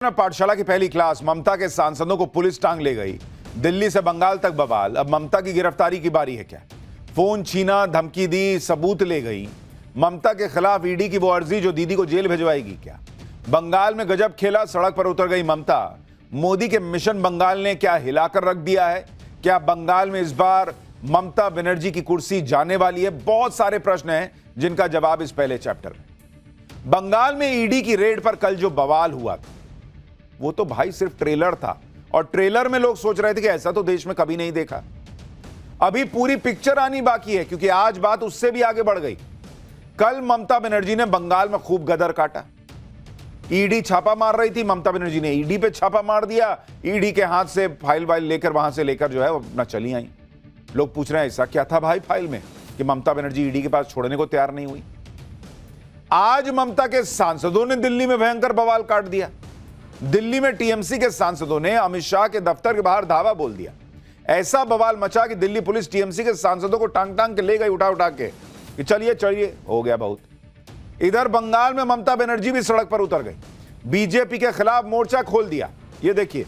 पाठशाला की पहली क्लास, ममता के सांसदों को पुलिस टांग ले गई। दिल्ली से बंगाल तक बवाल। अब ममता की गिरफ्तारी की बारी है क्या? फोन छीना, धमकी दी, सबूत ले गई। ममता के खिलाफ ईडी की वो अर्जी जो दीदी को जेल भिजवाएगी क्या? बंगाल में गजब खेला, सड़क पर उतर गई ममता। मोदी के मिशन बंगाल ने क्या हिलाकर रख दिया है? क्या बंगाल में इस बार ममता बनर्जी की कुर्सी जाने वाली है? बहुत सारे प्रश्न हैं जिनका जवाब इस पहले चैप्टर में। बंगाल में ईडी की रेड पर कल जो बवाल हुआ था वो तो भाई सिर्फ ट्रेलर था, और ट्रेलर में लोग सोच रहे थे कि ऐसा तो देश में कभी नहीं देखा। अभी पूरी पिक्चर आनी बाकी है, क्योंकि आज बात उससे भी आगे बढ़ गई। कल ममता बनर्जी ने बंगाल में खूब गदर काटा। ईडी छापा मार रही थी, ममता बनर्जी ने ईडी पे छापा मार दिया। ईडी के हाथ से फाइल वाइल लेकर वहां से लेकर जो है वो अपना चली आई। लोग पूछ रहे हैं ऐसा क्या था भाई फाइल में कि ममता बनर्जी ईडी के पास छोड़ने को तैयार नहीं हुई। आज ममता के सांसदों ने दिल्ली में भयंकर बवाल काट दिया। दिल्ली में टीएमसी के सांसदों ने अमित शाह के दफ्तर के बाहर धावा बोल दिया। ऐसा बवाल मचा कि दिल्ली पुलिस टीएमसी के सांसदों को टांग टांग के ले गई, उठा उठा के, कि चलिए चलिए, हो गया बहुत। इधर बंगाल में ममता बनर्जी भी सड़क पर उतर गई। बीजेपी के खिलाफ मोर्चा खोल दिया। ये देखिए,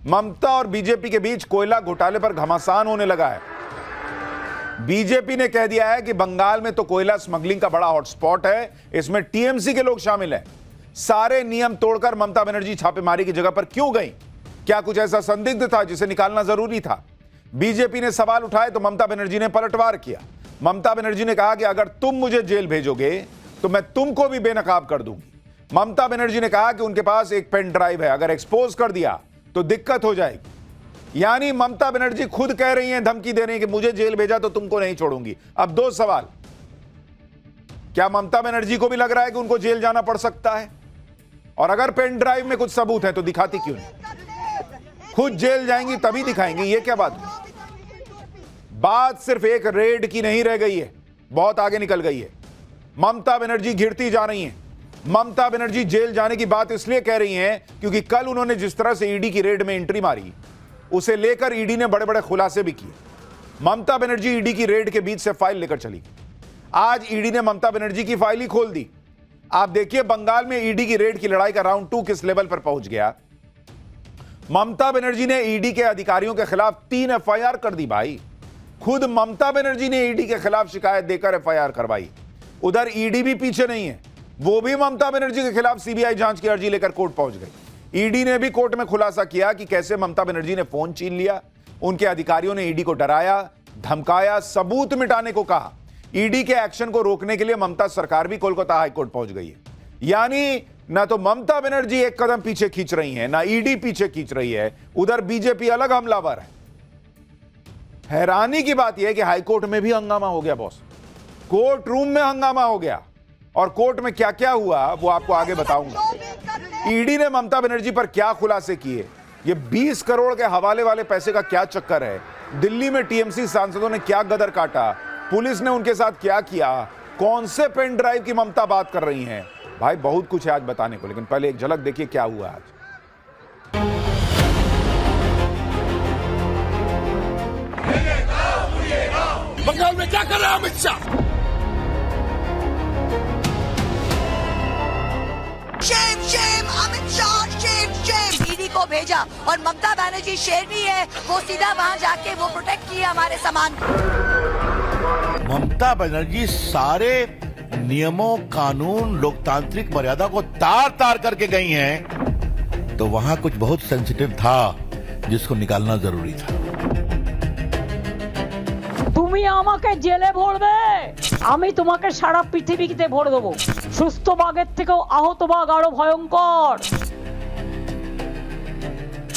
ममता और बीजेपी के बीच कोयला घोटाले पर घमासान होने लगा है। बीजेपी ने कह दिया है कि बंगाल में तो कोयला स्मगलिंग का बड़ा हॉटस्पॉट है, इसमें टीएमसी के लोग शामिल हैं। सारे नियम तोड़कर ममता बनर्जी छापेमारी की जगह पर क्यों गई? क्या कुछ ऐसा संदिग्ध था जिसे निकालना जरूरी था? बीजेपी ने सवाल उठाए तो ममता बनर्जी ने पलटवार किया। ममता बनर्जी ने कहा कि अगर तुम मुझे जेल भेजोगे तो मैं तुमको भी बेनकाब कर दूंगी। ममता बनर्जी ने कहा कि उनके पास एक पेन ड्राइव है, अगर एक्सपोज कर दिया तो दिक्कत हो जाएगी। यानी ममता बनर्जी खुद कह रही हैं, धमकी दे रही हैं कि मुझे जेल भेजा तो तुमको नहीं छोड़ूंगी। अब दो सवाल, क्या ममता बनर्जी को भी लग रहा है कि उनको जेल जाना पड़ सकता है? और अगर पेन ड्राइव में कुछ सबूत है तो दिखाती क्यों नहीं? खुद जेल जाएंगी तभी दिखाएंगी, ये क्या बात है? बात सिर्फ एक रेड की नहीं रह गई है, बहुत आगे निकल गई है। ममता बनर्जी घिरती जा रही हैं। ममता बनर्जी जेल जाने की बात इसलिए कह रही हैं क्योंकि कल उन्होंने जिस तरह से ईडी की रेड में एंट्री मारी, उसे लेकर ईडी ने बड़े बड़े खुलासे भी किए। ममता बनर्जी ईडी की रेड के बीच से फाइल लेकर चली। आज ईडी ने ममता बनर्जी की फाइल ही खोल दी। आप देखिए बंगाल में ईडी की रेड की लड़ाई का राउंड 2 किस लेवल पर पहुंच गया। ममता बनर्जी ने ईडी के अधिकारियों के खिलाफ 3 एफआईआर कर दी भाई। खुद ममता बनर्जी ने ईडी के खिलाफ शिकायत देकर एफआईआर करवाई। उधर ईडी भी पीछे नहीं है, वो भी ममता बनर्जी के खिलाफ सीबीआई जांच की अर्जी लेकर कोर्ट पहुंच गई। ईडी ने भी कोर्ट में खुलासा किया कि कैसे ममता बनर्जी ने फोन छीन लिया। उनके अधिकारियों ने ईडी को डराया, धमकाया, सबूत मिटाने को कहा। ईडी के एक्शन को रोकने के लिए ममता सरकार भी कोलकाता हाईकोर्ट पहुंच गई है। यानी ना तो ममता बनर्जी एक कदम पीछे खींच रही है, ना ईडी पीछे खींच रही है। उधर बीजेपी अलग हमलावर है। हैरानी की बात यह है कि हाईकोर्ट में भी हंगामा हो गया बॉस। कोर्ट रूम में हंगामा हो गया, और कोर्ट में क्या क्या हुआ वो आपको आगे बताऊंगा। ईडी ने ममता बनर्जी पर क्या खुलासे किए, ये 20 करोड़ के हवाले वाले पैसे का क्या चक्कर है, दिल्ली में टीएमसी सांसदों ने क्या गदर काटा, पुलिस ने उनके साथ क्या किया, कौन से पेन ड्राइव की ममता बात कर रही हैं, भाई बहुत कुछ है आज बताने को। लेकिन पहले एक झलक देखिए क्या हुआ आज। बंगाल में क्या कर रहा है Amit Shah? Shem Shem Amit Shah, Shem Shem. ED को भेजा और ममता बनर्जी शेरनी है, वो सीधा वहां जाके वो प्रोटेक्ट किया हमारे सामान। ममता बनर्जी सारे नियमों, कानून, लोकतांत्रिक मर्यादा को तार तार करके गई हैं, तो वहां कुछ बहुत सेंसिटिव था जिसको निकालना जरूरी था। তুমি আমাকে জেলে ভরবে, আমি তোমাকে সারা পৃথিবীতে ভরে দেবো। সুস্থ বাঘের থেকেও আহত বাঘ আরো ভয়ঙ্কর।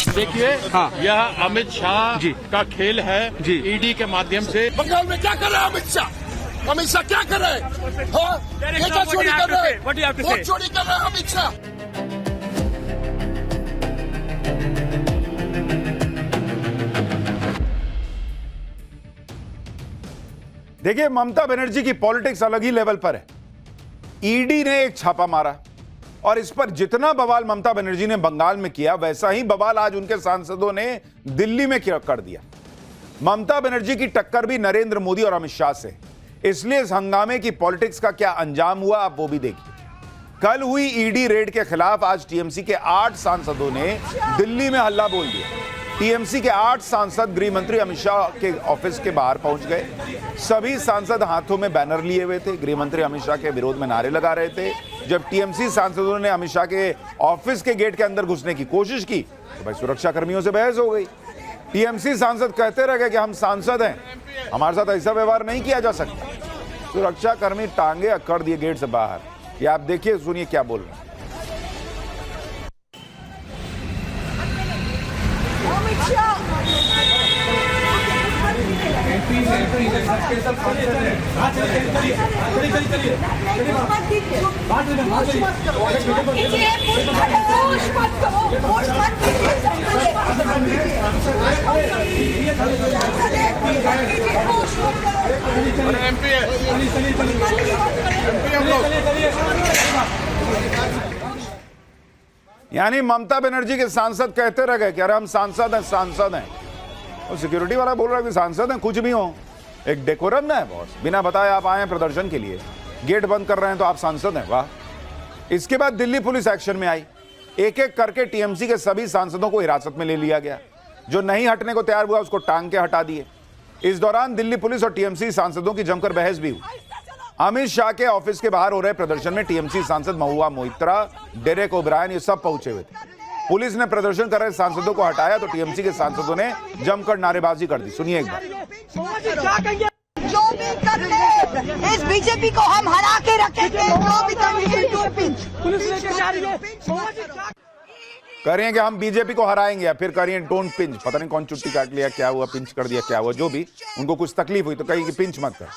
देखिए हाँ, यह अमित शाह जी का खेल है जी। ईडी के माध्यम से बंगाल में क्या कर रहा है अमित शाह? अमित शाह क्या कर रहे हैं? हाँ? ये क्या चोरी कर रहे हैं? वोट चोरी कर रहे हैं अमित शाह। देखिए ममता बनर्जी की पॉलिटिक्स अलग ही लेवल पर है। ईडी ने एक छापा मारा, और इस पर जितना बवाल ममता बनर्जी ने बंगाल में किया, वैसा ही बवाल आज उनके सांसदों ने दिल्ली में कर दिया। ममता बनर्जी की टक्कर भी नरेंद्र मोदी और अमित शाह से, इसलिए इस हंगामे की पॉलिटिक्स का क्या अंजाम हुआ आप वो भी देखिए। कल हुई ईडी रेड के खिलाफ आज टीएमसी के 8 सांसदों ने दिल्ली में हल्ला बोल दिया। टीएमसी के 8 सांसद गृह मंत्री अमित शाह के ऑफिस के बाहर पहुंच गए। सभी सांसद हाथों में बैनर लिए हुए थे। गृह मंत्री अमित शाह के विरोध में नारे लगा रहे थे। जब टीएमसी सांसदों ने अमित शाह के ऑफिस के गेट के अंदर घुसने की कोशिश की तो भाई सुरक्षा कर्मियों से बहस हो गई। टीएमसी सांसद कहते रह गए कि हम सांसद हैं, हमारे साथ ऐसा व्यवहार नहीं किया जा सकता। सुरक्षा कर्मी टांगे अकड़ दिए गेट से बाहर। ये आप देखिए, सुनिए क्या बोल रहे हैं। यानी ममता बनर्जी के सांसद कहते रह गए कि अरे हम सांसद हैं। और सिक्योरिटी वाला बोल रहा है कि सांसद हैं, कुछ भी हो, एक डेकोरम ना है बॉस। बिना बताए आप आए हैं प्रदर्शन के लिए, गेट बंद कर रहे हैं तो आप सांसद हैं, वाह। इसके बाद दिल्ली पुलिस एक्शन में आई। एक एक करके टीएमसी के सभी सांसदों को हिरासत में ले लिया गया। जो नहीं हटने को तैयार हुआ उसको टांग के हटा दिए। इस दौरान दिल्ली पुलिस और टीएमसी सांसदों की जमकर बहस भी हुई। अमित शाह के ऑफिस के बाहर हो रहे प्रदर्शन में टीएमसी सांसद महुआ मोइत्रा, डेरेक ओब्रायन ये सब पहुंचे हुए थे। पुलिस ने प्रदर्शन कर रहे सांसदों को हटाया तो टीएमसी के सांसदों ने जमकर नारेबाजी कर दी। सुनिए एक बार। जो भी कर ले, इस बीजेपी को हम हरा के रखेंगे। जो भी कह रहे हैं कि हम बीजेपी को हराएंगे, या फिर कह रही हैं डोंट पिंच। पता नहीं कौन चुट्टी काट लिया, क्या हुआ, पिंच कर दिया, क्या हुआ, जो भी उनको कुछ तकलीफ हुई तो कही कि पिंच मत कर।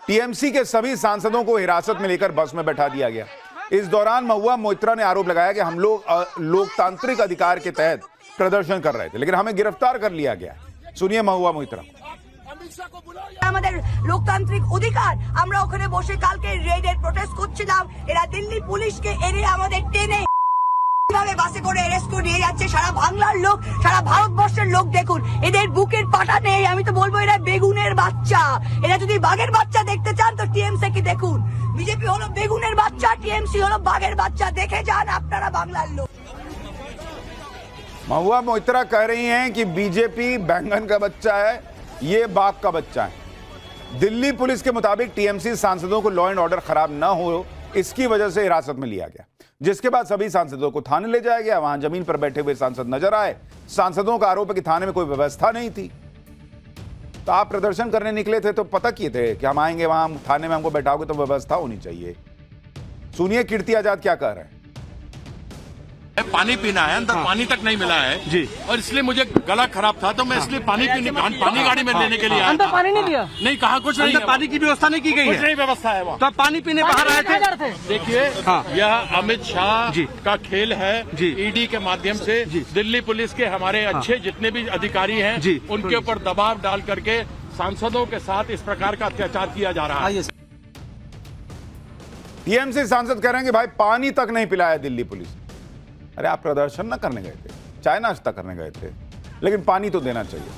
टीएमसी के सभी सांसदों को हिरासत में लेकर बस में बैठा दिया गया। इस दौरान महुआ मोइत्रा ने आरोप लगाया कि हम लोग लोकतांत्रिक अधिकार के तहत प्रदर्शन कर रहे थे, लेकिन हमें गिरफ्तार कर लिया गया। सुनिए महुआ मोइत्रा। আমাদের লোকতান্ত্রিক অধিকার, আমরা ওখানে বসে কালকে রেডের প্রোটেস্ট করছিলাম। এরা দিল্লি পুলিশকে এনে আমাদের টেনে কিভাবে বাসে করে অ্যারেস্ট করে নিয়ে যাচ্ছে। সারা বাংলার লোক, সারা ভারতবর্ষের লোক দেখুন, এদের বুকের পাটা নেই। আমি তো বলবো এরা বেগুনের বাচ্চা। এরা যদি বাঘের বাচ্চা দেখতে চান তো টিএমসি কি দেখুন। বিজেপি হলো বেগুনের বাচ্চা, টিএমসি হলো বাঘের বাচ্চা। দেখে যান আপনারা বাংলার লোক। महुआ मोइत्रा कह रही हैं कि बीजेपी बैंगन का बच्चा है, ये बाघ का बच्चा है। दिल्ली पुलिस के मुताबिक टीएमसी सांसदों को लॉ एंड ऑर्डर खराब न हो, इसकी वजह से हिरासत में लिया गया, जिसके बाद सभी सांसदों को थाने ले जाया गया। वहां जमीन पर बैठे हुए सांसद नजर आए। सांसदों का आरोप है कि थाने में कोई व्यवस्था नहीं थी। तो आप प्रदर्शन करने निकले थे तो पता किए थे कि हम आएंगे, वहां थाने में हमको बैठाओगे तो व्यवस्था होनी चाहिए। सुनिए कीर्ति आजाद क्या कह रहे हैं। पानी पीना है, अंदर पानी तक नहीं मिला है जी, और इसलिए मुझे गला खराब था तो मैं इसलिए पानी गाड़ी में लेने के लिए आया। अंदर पानी नहीं दिया? नहीं, कहा कुछ नहीं, पानी की व्यवस्था नहीं की गई कुछ है। नहीं व्यवस्था है वहाँ। तो आप पानी पीने बाहर आए थे? देखिए, यह अमित शाह का खेल है। ईडी के माध्यम से दिल्ली पुलिस के हमारे अच्छे जितने भी अधिकारी हैं उनके ऊपर दबाव डाल करके सांसदों के साथ इस प्रकार का अत्याचार किया जा रहा है। टीएमसी सांसद कह रहे हैं कि भाई पानी तक नहीं पिलाया दिल्ली पुलिस। अरे आप प्रदर्शन ना करने गए थे, चाय नाश्ता करने गए थे, लेकिन पानी तो देना चाहिए।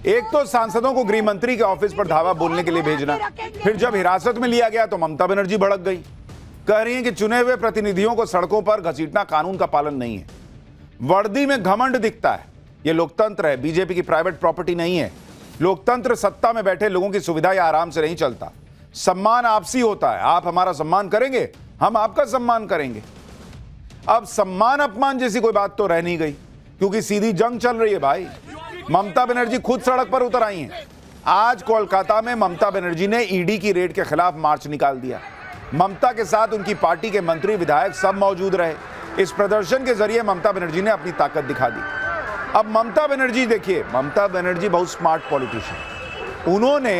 एक तो सांसदों को गृह मंत्री के ऑफिस पर धावा बोलने के लिए भेजना, फिर जब हिरासत में लिया गया तो ममता बनर्जी भड़क गई। कह रही हैं कि चुने हुए प्रतिनिधियों को सड़कों पर घसीटना कानून का पालन नहीं है। वर्दी में घमंड दिखता है। यह लोकतंत्र है, बीजेपी की प्राइवेट प्रॉपर्टी नहीं है। लोकतंत्र सत्ता में बैठे लोगों की सुविधा या आराम से नहीं चलता। सम्मान आपसी होता है। आप हमारा सम्मान करेंगे, हम आपका सम्मान करेंगे। अब सम्मान अपमान जैसी कोई बात तो रह नहीं गई, क्योंकि सीधी जंग चल रही है भाई। ममता बनर्जी खुद सड़क पर उतर आई हैं। आज कोलकाता में ममता बनर्जी ने ईडी की रेड के खिलाफ मार्च निकाल दिया। ममता के साथ उनकी पार्टी के मंत्री विधायक सब मौजूद रहे। इस प्रदर्शन के जरिए ममता बनर्जी ने अपनी ताकत दिखा दी। अब ममता बनर्जी देखिए, ममता बनर्जी बहुत स्मार्ट पॉलिटिशियन। उन्होंने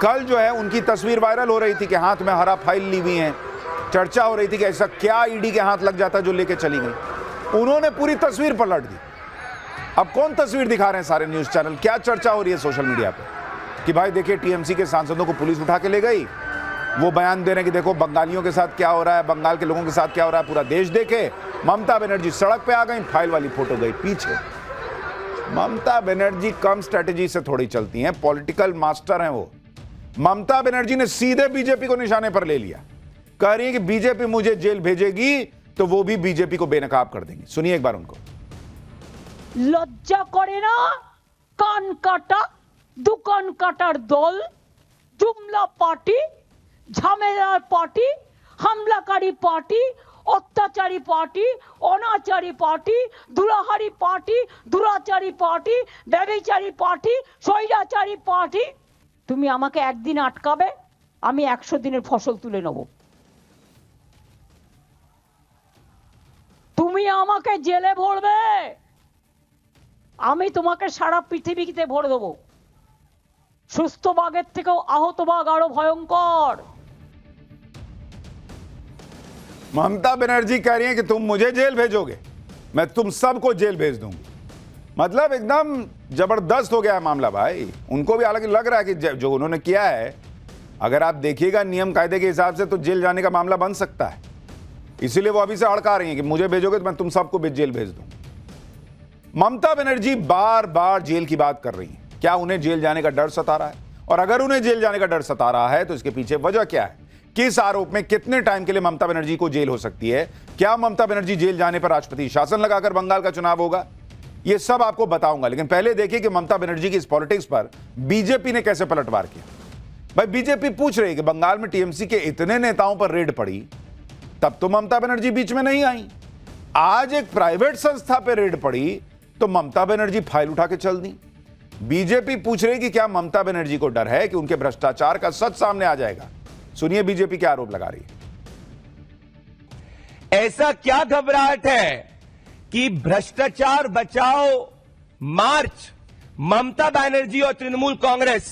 कल जो है उनकी तस्वीर वायरल हो रही थी कि हाथ में हरा फाइल ली हुई है। चर्चा हो रही थी कि ऐसा क्या ईडी के हाथ लग जाता जो लेके चली गई। उन्होंने पूरी तस्वीर पलट दी। अब कौन तस्वीर दिखा रहे हैं सारे न्यूज चैनल? क्या चर्चा हो रही है सोशल मीडिया पे कि भाई देखिए टीएमसी के सांसदों को पुलिस उठा के ले गई। वो बयान दे रहे हैं कि देखो बंगालियों के साथ क्या हो रहा है, बंगाल के लोगों के साथ क्या हो रहा है, पूरा देश देखे। ममता बनर्जी सड़क पे आ गई, फाइल वाली फोटो गई पीछे। ममता बनर्जी कम स्ट्रेटेजी से थोड़ी चलती हैं, पॉलिटिकल मास्टर हैं वो। ममता बनर्जी ने सीधे बीजेपी को निशाने पर ले लिया। कह रही है कि बीजेपी मुझे जेल भेजेगी तो वो भी बीजेपी को बेनकाब कर देंगे। सुनिए एक बार उनको। লজ্জা করে না? কান কাটা দোকান কাটার দল, জুমলা পার্টি, ঝামেলার পার্টি, হামলাকারী পার্টি, অত্যাচারী পার্টি, অনাচারী পার্টি, দুরাহারি পার্টি, দুরাচারী পার্টি, ব্যভিচারী পার্টি, স্বৈরাচারী পার্টি। তুমি আমাকে একদিন আটকাবে, আমি 100 দিনের ফসল তুলে নেব। তুমি আমাকে জেলে ভরবে, আমি তোমাকে সারা পৃথিবীতে ভরে দেবো। সুস্থ বাঘের থেকেও আহত বাঘ আরো ভয়ঙ্কর। ममता बनर्जी कह रही है कि तुम मुझे जेल भेजोगे, मैं तुम सबको जेल भेज दूंगी। मतलब एकदम जबरदस्त हो गया है मामला भाई। उनको भी हालांकि लग रहा है कि जो उन्होंने किया है, अगर आप देखिएगा नियम कायदे के हिसाब से तो जेल जाने का मामला बन सकता है। इसीलिए वो अभी से हड़का रही हैं कि मुझे भेजोगे तो मैं तुम सबको भी जेल भेज दूंगी। ममता बनर्जी बार बार जेल की बात कर रही हैं। क्या उन्हें जेल जाने का डर सता रहा है? और अगर उन्हें जेल जाने का डर सता रहा है तो इसके पीछे वजह क्या है? किस आरोप में कितने टाइम के लिए ममता बनर्जी को जेल हो सकती है? क्या ममता बनर्जी जेल जाने पर राष्ट्रपति शासन लगाकर बंगाल का चुनाव होगा? यह सब आपको बताऊंगा, लेकिन पहले देखिए कि ममता बनर्जी की इस पॉलिटिक्स पर बीजेपी ने कैसे पलटवार किया। भाई बीजेपी पूछ रही है कि बंगाल में टीएमसी के इतने नेताओं पर रेड पड़ी, तब तो ममता बनर्जी बीच में नहीं आई। आज एक प्राइवेट संस्था पर रेड पड़ी तो ममता बनर्जी फाइल उठा के चल दी। बीजेपी पूछ रही कि क्या ममता बनर्जी को डर है कि उनके भ्रष्टाचार का सच सामने आ जाएगा? सुनिए बीजेपी क्या आरोप लगा रही है। ऐसा क्या घबराहट है कि भ्रष्टाचार बचाओ मार्च ममता बनर्जी और तृणमूल कांग्रेस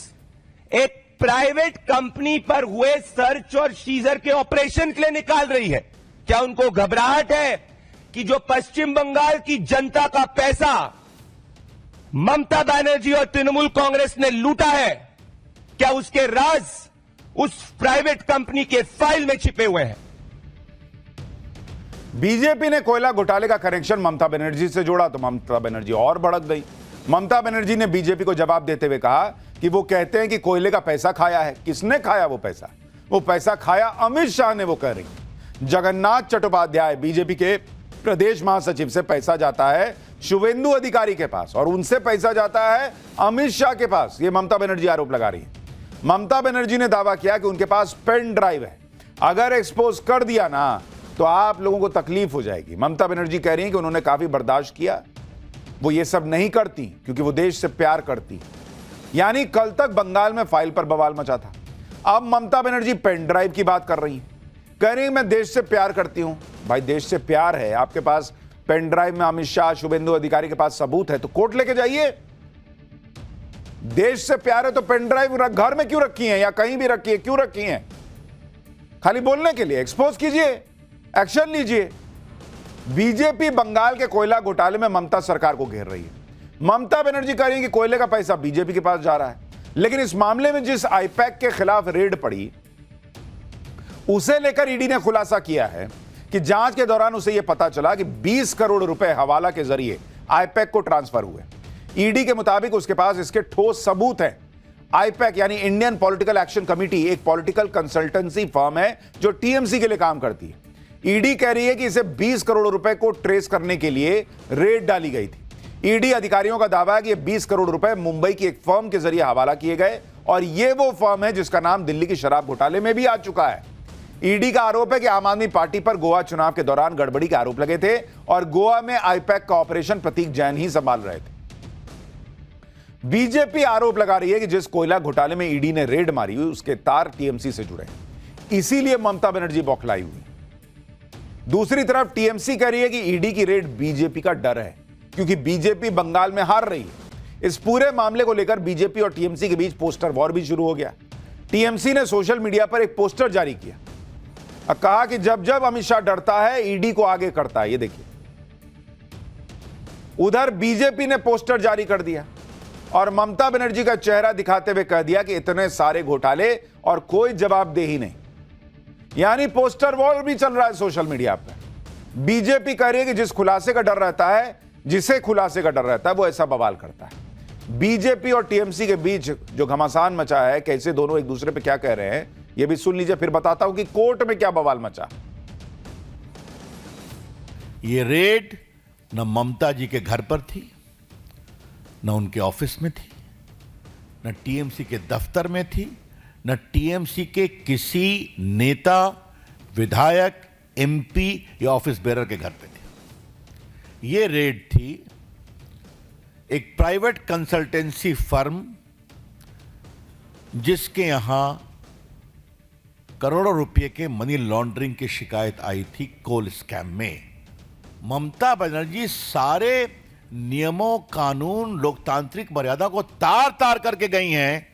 एक प्राइवेट कंपनी पर हुए सर्च और सीजर के ऑपरेशन के लिए निकाल रही है? क्या उनको घबराहट है कि जो पश्चिम बंगाल की जनता का पैसा ममता बनर्जी और तृणमूल कांग्रेस ने लूटा है, क्या उसके राज उस प्राइवेट कंपनी के फाइल में छिपे हुए हैं? बीजेपी ने कोयला घोटाले का कनेक्शन ममता बनर्जी से जोड़ा तो ममता बनर्जी और भड़क गई। ममता बनर्जी ने बीजेपी को जवाब देते हुए कहा कि वो कहते हैं कि कोयले का पैसा खाया है। किसने खाया वो पैसा? वो पैसा खाया अमित शाह ने, वो कह रही। जगन्नाथ चट्टोपाध्याय बीजेपी के प्रदेश महासचिव से पैसा जाता है शुवेंदु अधिकारी के पास और उनसे पैसा जाता है अमित शाह के पास। ये ममता बनर्जी आरोप लगा रही है। ममता बनर्जी ने दावा किया कि उनके पास पेन ड्राइव है, अगर एक्सपोज कर दिया ना तो आप लोगों को तकलीफ हो जाएगी। ममता बनर्जी कह रही हैं कि उन्होंने काफी बर्दाश्त किया, वो ये सब नहीं करती क्योंकि वो देश से प्यार करती। यानी कल तक बंगाल में फाइल पर बवाल मचा था, अब ममता बनर्जी पेन ड्राइव की बात कर रही हैं। कह रही हैं मैं देश से प्यार करती हूं। भाई देश से प्यार है, आपके पास पेन ड्राइव में अमित शाह शुवेंदु अधिकारी के पास सबूत है तो कोर्ट लेके जाइए। देश से प्यार है तो पेन ड्राइव घर में क्यों रखी है या कहीं भी रखी है? क्यों रखी है? खाली बोलने के लिए? एक्सपोज कीजिए, एक्शन लीजिए। बीजेपी बंगाल के कोयला घोटाले में ममता सरकार को घेर रही है। ममता बनर्जी कह रही है कि कोयले का पैसा बीजेपी के पास जा रहा है, लेकिन इस मामले में जिस आईपैक के खिलाफ रेड पड़ी उसे लेकर ईडी ने खुलासा किया है कि जांच के दौरान उसे यह पता चला कि 20 करोड़ रुपए हवाला के जरिए आईपैक को ट्रांसफर हुए। ईडी के मुताबिक उसके पास इसके ठोस सबूत हैं। आईपैक यानी इंडियन पॉलिटिकल एक्शन कमेटी एक पॉलिटिकल कंसल्टेंसी फर्म है जो टीएमसी के लिए काम करती है। ईडी कह रही है कि इसे 20 करोड़ रुपए को ट्रेस करने के लिए रेड डाली गई थी। ईडी अधिकारियों का दावा है कि ये 20 करोड़ रुपए मुंबई की एक फर्म के जरिए हवाला किए गए और ये वो फर्म है जिसका नाम दिल्ली की शराब घोटाले में भी आ चुका है। ईडी का आरोप है कि आम आदमी पार्टी पर गोवा चुनाव के दौरान गड़बड़ी के आरोप लगे थे और गोवा में आईपैक का ऑपरेशन प्रतीक जैन ही संभाल रहे थे। बीजेपी आरोप लगा रही है कि जिस कोयला घोटाले में ईडी ने रेड मारी हुई उसके तार टीएमसी से जुड़े, इसीलिए ममता बनर्जी बौखलाई हुई। दूसरी तरफ टीएमसी कह रही है कि ईडी की रेड बीजेपी का डर है क्योंकि बीजेपी बंगाल में हार रही है। इस पूरे मामले को लेकर बीजेपी और टीएमसी के बीच पोस्टर वॉर भी शुरू हो गया। टीएमसी ने सोशल मीडिया पर एक पोस्टर जारी किया और कहा कि जब जब अमित शाह डरता है ईडी को आगे करता है। ये देखिए, उधर बीजेपी ने पोस्टर जारी कर दिया और ममता बनर्जी का चेहरा दिखाते हुए कह दिया कि इतने सारे घोटाले और कोई जवाबदेही नहीं। यानी पोस्टर वॉर भी चल रहा है सोशल मीडिया पर। बीजेपी कह रही है कि जिस खुलासे का डर रहता है, जिसे खुलासे का डर रहता है, वो ऐसा बवाल करता है। बीजेपी और टीएमसी के बीच जो घमासान मचा है, कैसे दोनों एक दूसरे पे क्या कह रहे हैं, यह भी सुन लीजिए, फिर बताता हूं कि कोर्ट में क्या बवाल मचा। ये रेड न ममता जी के घर पर थी, न उनके ऑफिस में थी, न टीएमसी के दफ्तर में थी, न टीएमसी के किसी नेता, विधायक, एमपी या ऑफिस बेरर के घर पे थी। ये रेड थी एक प्राइवेट कंसल्टेंसी फर्म जिसके यहां करोड़ों रुपए के मनी लॉन्ड्रिंग की शिकायत आई थी कोल स्कैम में। ममता बनर्जी सारे नियमों, कानून, लोकतांत्रिक मर्यादा को तार तार करके गई हैं,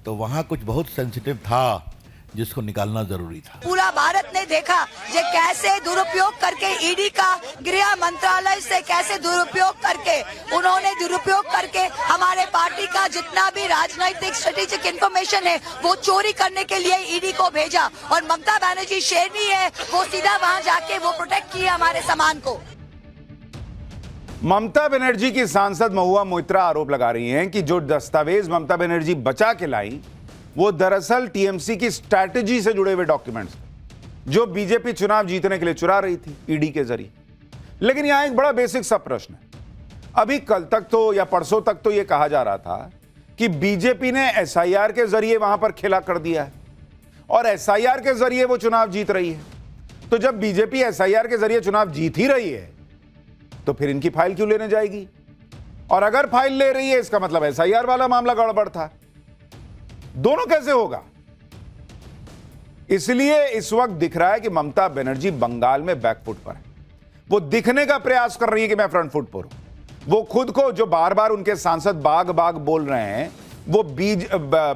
तो वहां कुछ बहुत सेंसिटिव था जिसको निकालना जरूरी था। पूरा भारत ने देखा जे कैसे दुरुपयोग करके ईडी का गृह मंत्रालय से कैसे दुरुपयोग करके उन्होंने दुरुपयोग करके हमारे पार्टी का जितना भी राजनीतिक स्ट्रेटेजिक इंफॉर्मेशन है वो चोरी करने के लिए ईडी को भेजा। और ममता बनर्जी शेरनी है, वो सीधा वहां जाके वो प्रोटेक्ट किया हमारे सामान को। ममता बनर्जी की सांसद महुआ मोइत्रा आरोप लगा रही हैं कि जो दस्तावेज ममता बनर्जी बचा के लाई वो दरअसल टीएमसी की स्ट्रैटेजी से जुड़े हुए डॉक्यूमेंट्स जो बीजेपी चुनाव जीतने के लिए चुरा रही थी ईडी के जरिए। लेकिन यहां एक बड़ा बेसिक सा प्रश्न है। अभी कल तक तो या परसों तक तो यह कहा जा रहा था कि बीजेपी ने एसआईआर के जरिए वहां पर खेला कर दिया है और एसआईआर के जरिए वो चुनाव जीत रही है। तो जब बीजेपी एसआईआर के जरिए चुनाव जीत ही रही है तो फिर इनकी फाइल क्यों लेने जाएगी? और अगर फाइल ले रही है इसका मतलब एसआईआर वाला मामला गड़बड़ था। दोनों कैसे होगा? इसलिए इस वक्त दिख रहा है कि ममता बनर्जी बंगाल में बैकफुट पर है। वो दिखने का प्रयास कर रही है कि मैं फ्रंट फुट पर हूं। वो खुद को जो बार बार उनके सांसद बाग बाग बोल रहे हैं वो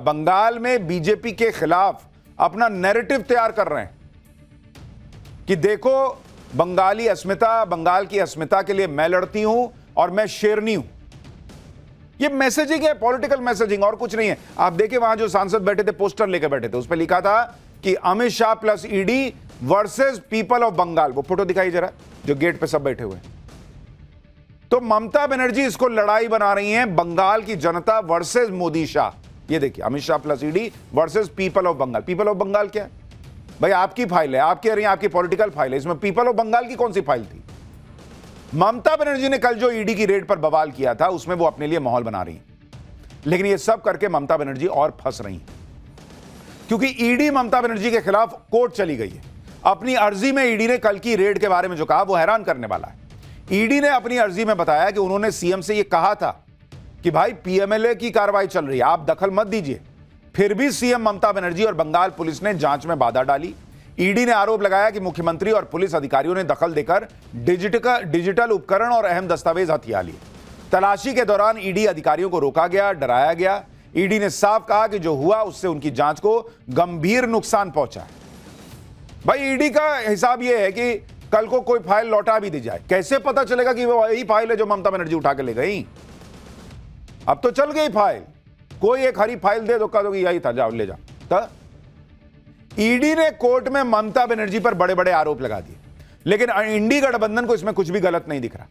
बंगाल में बीजेपी के खिलाफ अपना नैरेटिव तैयार कर रहे हैं कि देखो बंगाली अस्मिता, बंगाल की अस्मिता के लिए मैं लड़ती हूं और मैं शेरनी हूं। ये मैसेजिंग है, पॉलिटिकल मैसेजिंग, और कुछ नहीं है। आप देखिए वहां जो सांसद बैठे थे पोस्टर लेकर बैठे थे, उस पर लिखा था कि Amit Shah plus ED versus people of Bengal. वो फोटो दिखाई जरा जो गेट पे सब बैठे हुए। तो ममता बनर्जी इसको लड़ाई बना रही हैं, बंगाल की जनता वर्सेस मोदी शाह। ये देखिए Amit Shah plus ED versus people of Bengal. People of Bengal क्या है भाई? आपकी फाइल है, आप कह रही हैं आपकी पॉलिटिकल फाइल है, इसमें पीपल ऑफ बंगाल की कौन सी फाइल थी? ममता बनर्जी ने कल जो ईडी की रेड पर बवाल किया था उसमें वो अपने लिए माहौल बना रही है। लेकिन ये सब करके ममता बनर्जी और फंस रही है क्योंकि ईडी ममता बनर्जी के खिलाफ कोर्ट चली गई है। अपनी अर्जी में ईडी ने कल की रेड के बारे में जो कहा वो हैरान करने वाला है। ईडी ने अपनी अर्जी में बताया कि उन्होंने सीएम से यह कहा था कि भाई पीएमएलए की कार्रवाई चल रही है, आप दखल मत दीजिए। फिर भी सीएम ममता बनर्जी और बंगाल पुलिस ने जांच में बाधा डाली। ईडी ने आरोप लगाया कि मुख्यमंत्री और पुलिस अधिकारियों ने दखल देकर डिजिटल उपकरण और अहम दस्तावेज हथिया लिए। तलाशी के दौरान ईडी अधिकारियों को रोका गया, डराया गया। ईडी ने साफ कहा कि जो हुआ उससे उनकी जांच को गंभीर नुकसान पहुंचा है। भाई ईडी का हिसाब यह है कि कल को कोई फाइल लौटा भी दी जाए, कैसे पता चलेगा कि वो वही फाइल है जो ममता बनर्जी उठा के ले गई? अब तो चल गई फाइल, कोई एक हरी फाइल दे दो, कह दो कि यही था, जाओ ले जाओ। ईडी ने कोर्ट में ममता बनर्जी पर बड़े बड़े आरोप लगा दिए, लेकिन इंडी गठबंधन को इसमें कुछ भी गलत नहीं दिख रहा।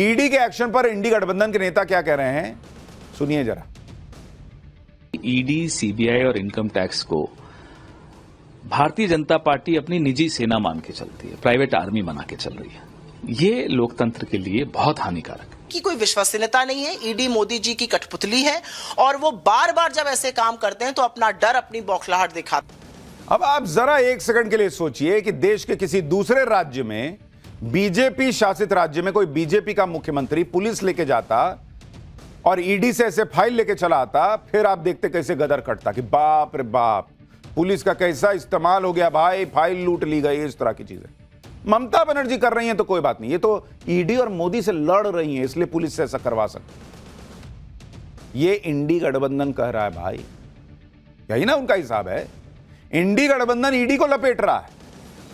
ईडी के एक्शन पर इंडी गठबंधन के नेता क्या कह रहे हैं, सुनिए जरा। ईडी, सीबीआई और इनकम टैक्स को भारतीय जनता पार्टी अपनी निजी सेना मान के चलती है, प्राइवेट आर्मी बना के चल रही है। ये लोकतंत्र के लिए बहुत हानिकारक है। की कोई विश्वसनीयता नहीं है। ईडी मोदी जी की कठपुतली है और वो बार बार जब ऐसे काम करते हैं तो अपना डर, अपनी बौखलाहट दिखाते हैं। अब आप जरा एक सेकंड के लिए सोचिए कि देश के किसी दूसरे राज्य में, बीजेपी शासित राज्य में, कोई बीजेपी का मुख्यमंत्री पुलिस लेके जाता और ईडी से ऐसे फाइल लेके चला आता, फिर आप देखते कैसे गदर कटता कि बाप रे बाप, पुलिस का कैसा इस्तेमाल हो गया भाई, फाइल लूट ली गई, इस तरह की चीजें। ममता बनर्जी कर रही हैं तो कोई बात नहीं, ये तो ईडी और मोदी से लड़ रही हैं, इसलिए पुलिस से ऐसा करवा सकते। ये इंडी गठबंधन कह रहा है भाई, यही ना उनका हिसाब है। इंडी गठबंधन ईडी को लपेट रहा है।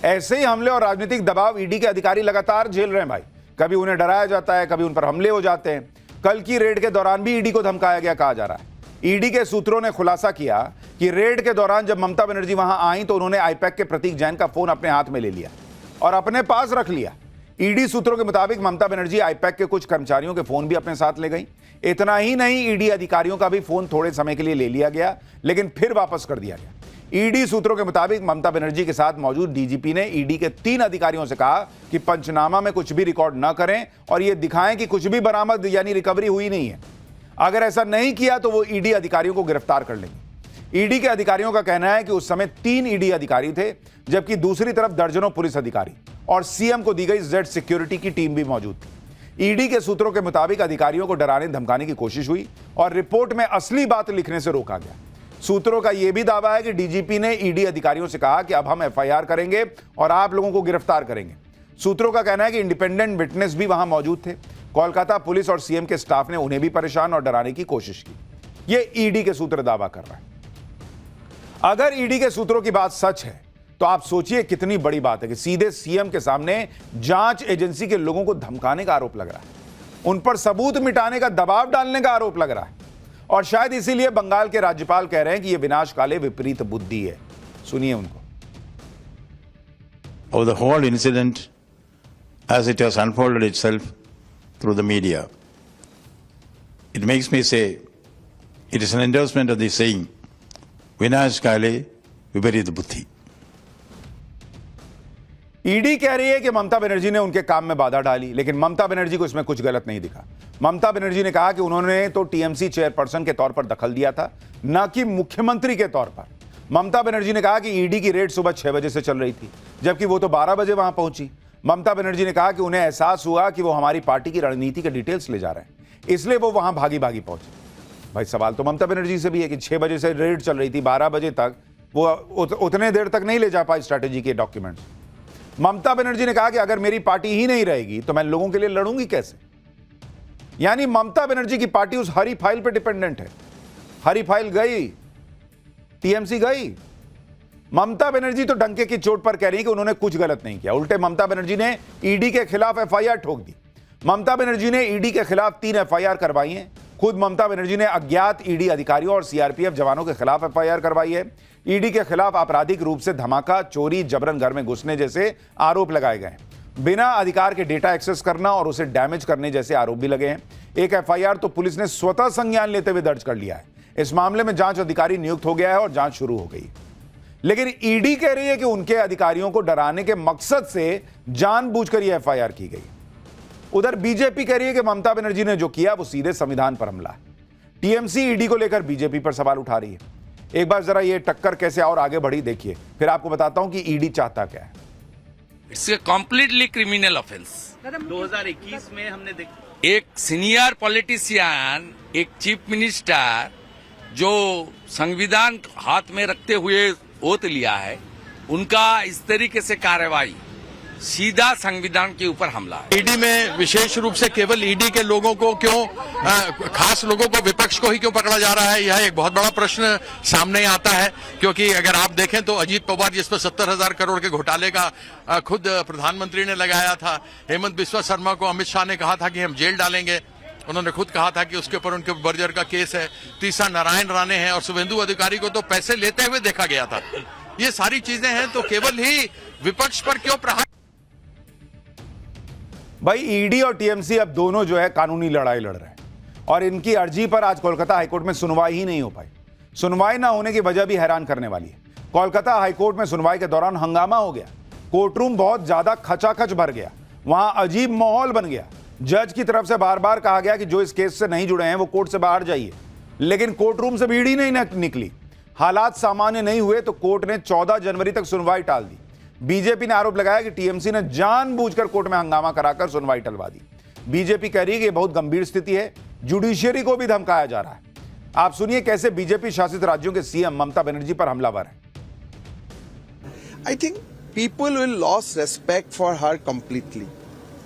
ऐसे ही हमले और राजनीतिक दबाव ईडी के अधिकारी लगातार झेल रहे हैं भाई। कभी उन्हें डराया जाता है, कभी उन पर हमले हो जाते हैं। कल की रेड के दौरान भी ईडी को धमकाया गया कहा जा रहा है। ईडी के सूत्रों ने खुलासा किया कि रेड के दौरान जब ममता बनर्जी वहां आई तो उन्होंने आईपैक के प्रतीक जैन का फोन अपने हाथ में ले लिया और अपने पास रख लिया। ईडी सूत्रों के मुताबिक ममता बनर्जी आईपैक के कुछ कर्मचारियों के फोन भी अपने साथ ले गई। इतना ही नहीं, ईडी अधिकारियों का भी फोन थोड़े समय के लिए ले लिया गया, लेकिन फिर वापस कर दिया गया। ईडी सूत्रों के मुताबिक ममता बनर्जी के साथ मौजूद डीजीपी ने ईडी के 3 अधिकारियों से कहा कि पंचनामा में कुछ भी रिकॉर्ड न करें और यह दिखाएं कि कुछ भी बरामद यानी रिकवरी हुई नहीं है। अगर ऐसा नहीं किया तो वो ईडी अधिकारियों को गिरफ्तार कर लेंगे। ईडी के अधिकारियों का कहना है कि उस समय 3 ईडी अधिकारी थे, जबकि दूसरी तरफ दर्जनों पुलिस अधिकारी और सीएम को दी गई जेड सिक्योरिटी की टीम भी मौजूद थी। ईडी के सूत्रों के मुताबिक अधिकारियों को डराने धमकाने की कोशिश हुई और रिपोर्ट में असली बात लिखने से रोका गया। सूत्रों का यह भी दावा है कि डीजीपी ने ईडी अधिकारियों से कहा कि अब हम एफआईआर करेंगे और आप लोगों को गिरफ्तार करेंगे। सूत्रों का कहना है कि इंडिपेंडेंट विटनेस भी वहां मौजूद थे। कोलकाता पुलिस और सीएम के स्टाफ ने उन्हें भी परेशान और डराने की कोशिश की। यह ईडी के सूत्र दावा कर रहा है। अगर ईडी के सूत्रों की बात सच है तो आप सोचिए कितनी बड़ी बात है कि सीधे सीएम के सामने जांच एजेंसी के लोगों को धमकाने का आरोप लग रहा है, उन पर सबूत मिटाने का दबाव डालने का आरोप लग रहा है। और शायद इसीलिए बंगाल के राज्यपाल कह रहे हैं कि यह विनाशकाले विपरीत बुद्धि है। सुनिए उनको। Of the whole incident as it has unfolded itself through the media, it makes me say it is an endorsement of the saying विनाशकाले विपरीत बुद्धि। ईडी कह रही है कि ममता बनर्जी ने उनके काम में बाधा डाली, लेकिन ममता बनर्जी को इसमें कुछ गलत नहीं दिखा। ममता बनर्जी ने कहा कि उन्होंने तो टीएमसी चेयरपर्सन के तौर पर दखल दिया था, न कि मुख्यमंत्री के तौर पर। ममता बनर्जी ने कहा कि ईडी की रेड सुबह 6 बजे से चल रही थी, जबकि वो तो 12 बजे वहां पहुंची। ममता बनर्जी ने कहा कि उन्हें एहसास हुआ कि वो हमारी पार्टी की रणनीति के डिटेल्स ले जा रहे हैं, इसलिए वो वहां भागी भागी पहुंचे। भाई सवाल तो ममता बनर्जी से भी है कि 6 बजे से रेड चल रही थी, 12 बजे तक वो उतने देर तक नहीं ले जा पाई स्ट्रैटेजी के डॉक्यूमेंट्स। ममता बनर्जी ने कहा कि अगर मेरी पार्टी ही नहीं रहेगी तो मैं लोगों के लिए लड़ूंगी कैसे। यानी ममता बनर्जी की पार्टी उस हरी फाइल पर डिपेंडेंट है। हरी फाइल गई, टीएमसी गई। ममता बनर्जी तो डंके की चोट पर कह रही है कि उन्होंने कुछ गलत नहीं किया। उल्टे ममता बनर्जी ने ईडी के खिलाफ एफआईआर ठोक दी। ममता बनर्जी ने ईडी के खिलाफ 3 एफआईआर करवाई है। खुद ममता बनर्जी ने अज्ञात ईडी अधिकारियों और सीआरपीएफ जवानों के खिलाफ एफआईआर करवाई है। ईडी के खिलाफ आपराधिक रूप से धमाका, चोरी, जबरन घर में घुसने जैसे आरोप लगाए गए हैं। बिना अधिकार के डेटा एक्सेस करना और उसे डैमेज करने जैसे आरोप भी लगे हैं। एक एफआईआर तो पुलिस ने स्वतः संज्ञान लेते हुए दर्ज कर लिया है। इस मामले में जांच अधिकारी नियुक्त हो गया है और जांच शुरू हो गई। लेकिन ईडी कह रही है कि उनके अधिकारियों को डराने के मकसद से जानबूझकर यह एफआईआर की गई। उधर बीजेपी कह रही है कि ममता बनर्जी ने जो किया वो सीधे संविधान पर हमला है। टीएमसी ईडी को लेकर बीजेपी पर सवाल उठा रही है। एक बार जरा ये टक्कर कैसे और आगे बढ़ी देखिए, फिर आपको बताता हूं कि ईडी चाहता क्या है। It's a completely criminal offence. 2021 में हमने एक सीनियर पॉलिटिशियन, एक चीफ मिनिस्टर जो संविधान हाथ में रखते हुए ओथ लिया है, उनका इस तरीके से कार्रवाई सीधा संविधान के ऊपर हमला है। ईडी में विशेष रूप से केवल ईडी के लोगों को क्यों, खास लोगों को, विपक्ष को ही क्यों पकड़ा जा रहा है, यह एक बहुत बड़ा प्रश्न सामने आता है। क्योंकि अगर आप देखें तो अजीत पवार, जिस पर 70,000 करोड़ के घोटाले का खुद प्रधानमंत्री ने लगाया था, हेमंत बिस्वा शर्मा को अमित शाह ने कहा था कि हम जेल डालेंगे, उन्होंने खुद कहा था कि उसके ऊपर उनके बर्जर का केस है। तीसरा नारायण राणे हैं और शुभेंदु अधिकारी को तो पैसे लेते हुए देखा गया था। ये सारी चीजें हैं, तो केवल ही विपक्ष पर क्यों प्रहार। भाई ईडी और टीएमसी अब दोनों जो है कानूनी लड़ाई लड़ रहे हैं और इनकी अर्जी पर आज कोलकाता हाईकोर्ट में सुनवाई ही नहीं हो पाई। सुनवाई ना होने की वजह भी हैरान करने वाली है। कोलकाता हाईकोर्ट में सुनवाई के दौरान हंगामा हो गया। कोर्टरूम बहुत ज्यादा खचाखच भर गया। वहां अजीब माहौल बन गया। जज की तरफ से बार बार कहा गया कि जो इस केस से नहीं जुड़े हैं वो कोर्ट से बाहर जाइए, लेकिन कोर्टरूम से भीड़ ही नहीं निकली। हालात सामान्य नहीं हुए तो कोर्ट ने 14 जनवरी तक सुनवाई टाल दी। बीजेपी ने आरोप लगाया कि टीएमसी ने जानबूझकर कोर्ट में हंगामा कराकर सुनवाई टलवा दी। बीजेपी कह रही है कि यह बहुत गंभीर स्थिति है, जुडिशियरी को भी धमकाया जा रहा है। आप सुनिए कैसे बीजेपी शासित राज्यों के सीएम ममता बनर्जी पर हमलावर हैं। I think people will lose respect for her completely.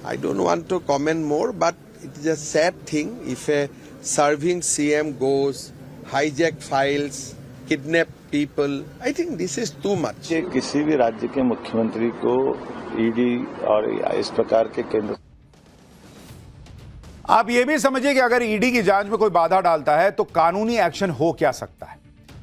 I don't want to comment more, but it is a sad thing if a serving CM goes, hijack files, kidnap people. I think this is too much. किसी भी राज्य के मुख्यमंत्री को ED और इस प्रकार के केंद्र। आप यह भी समझिए कि अगर ईडी की जांच में कोई बाधा डालता है तो कानूनी एक्शन हो क्या सकता है।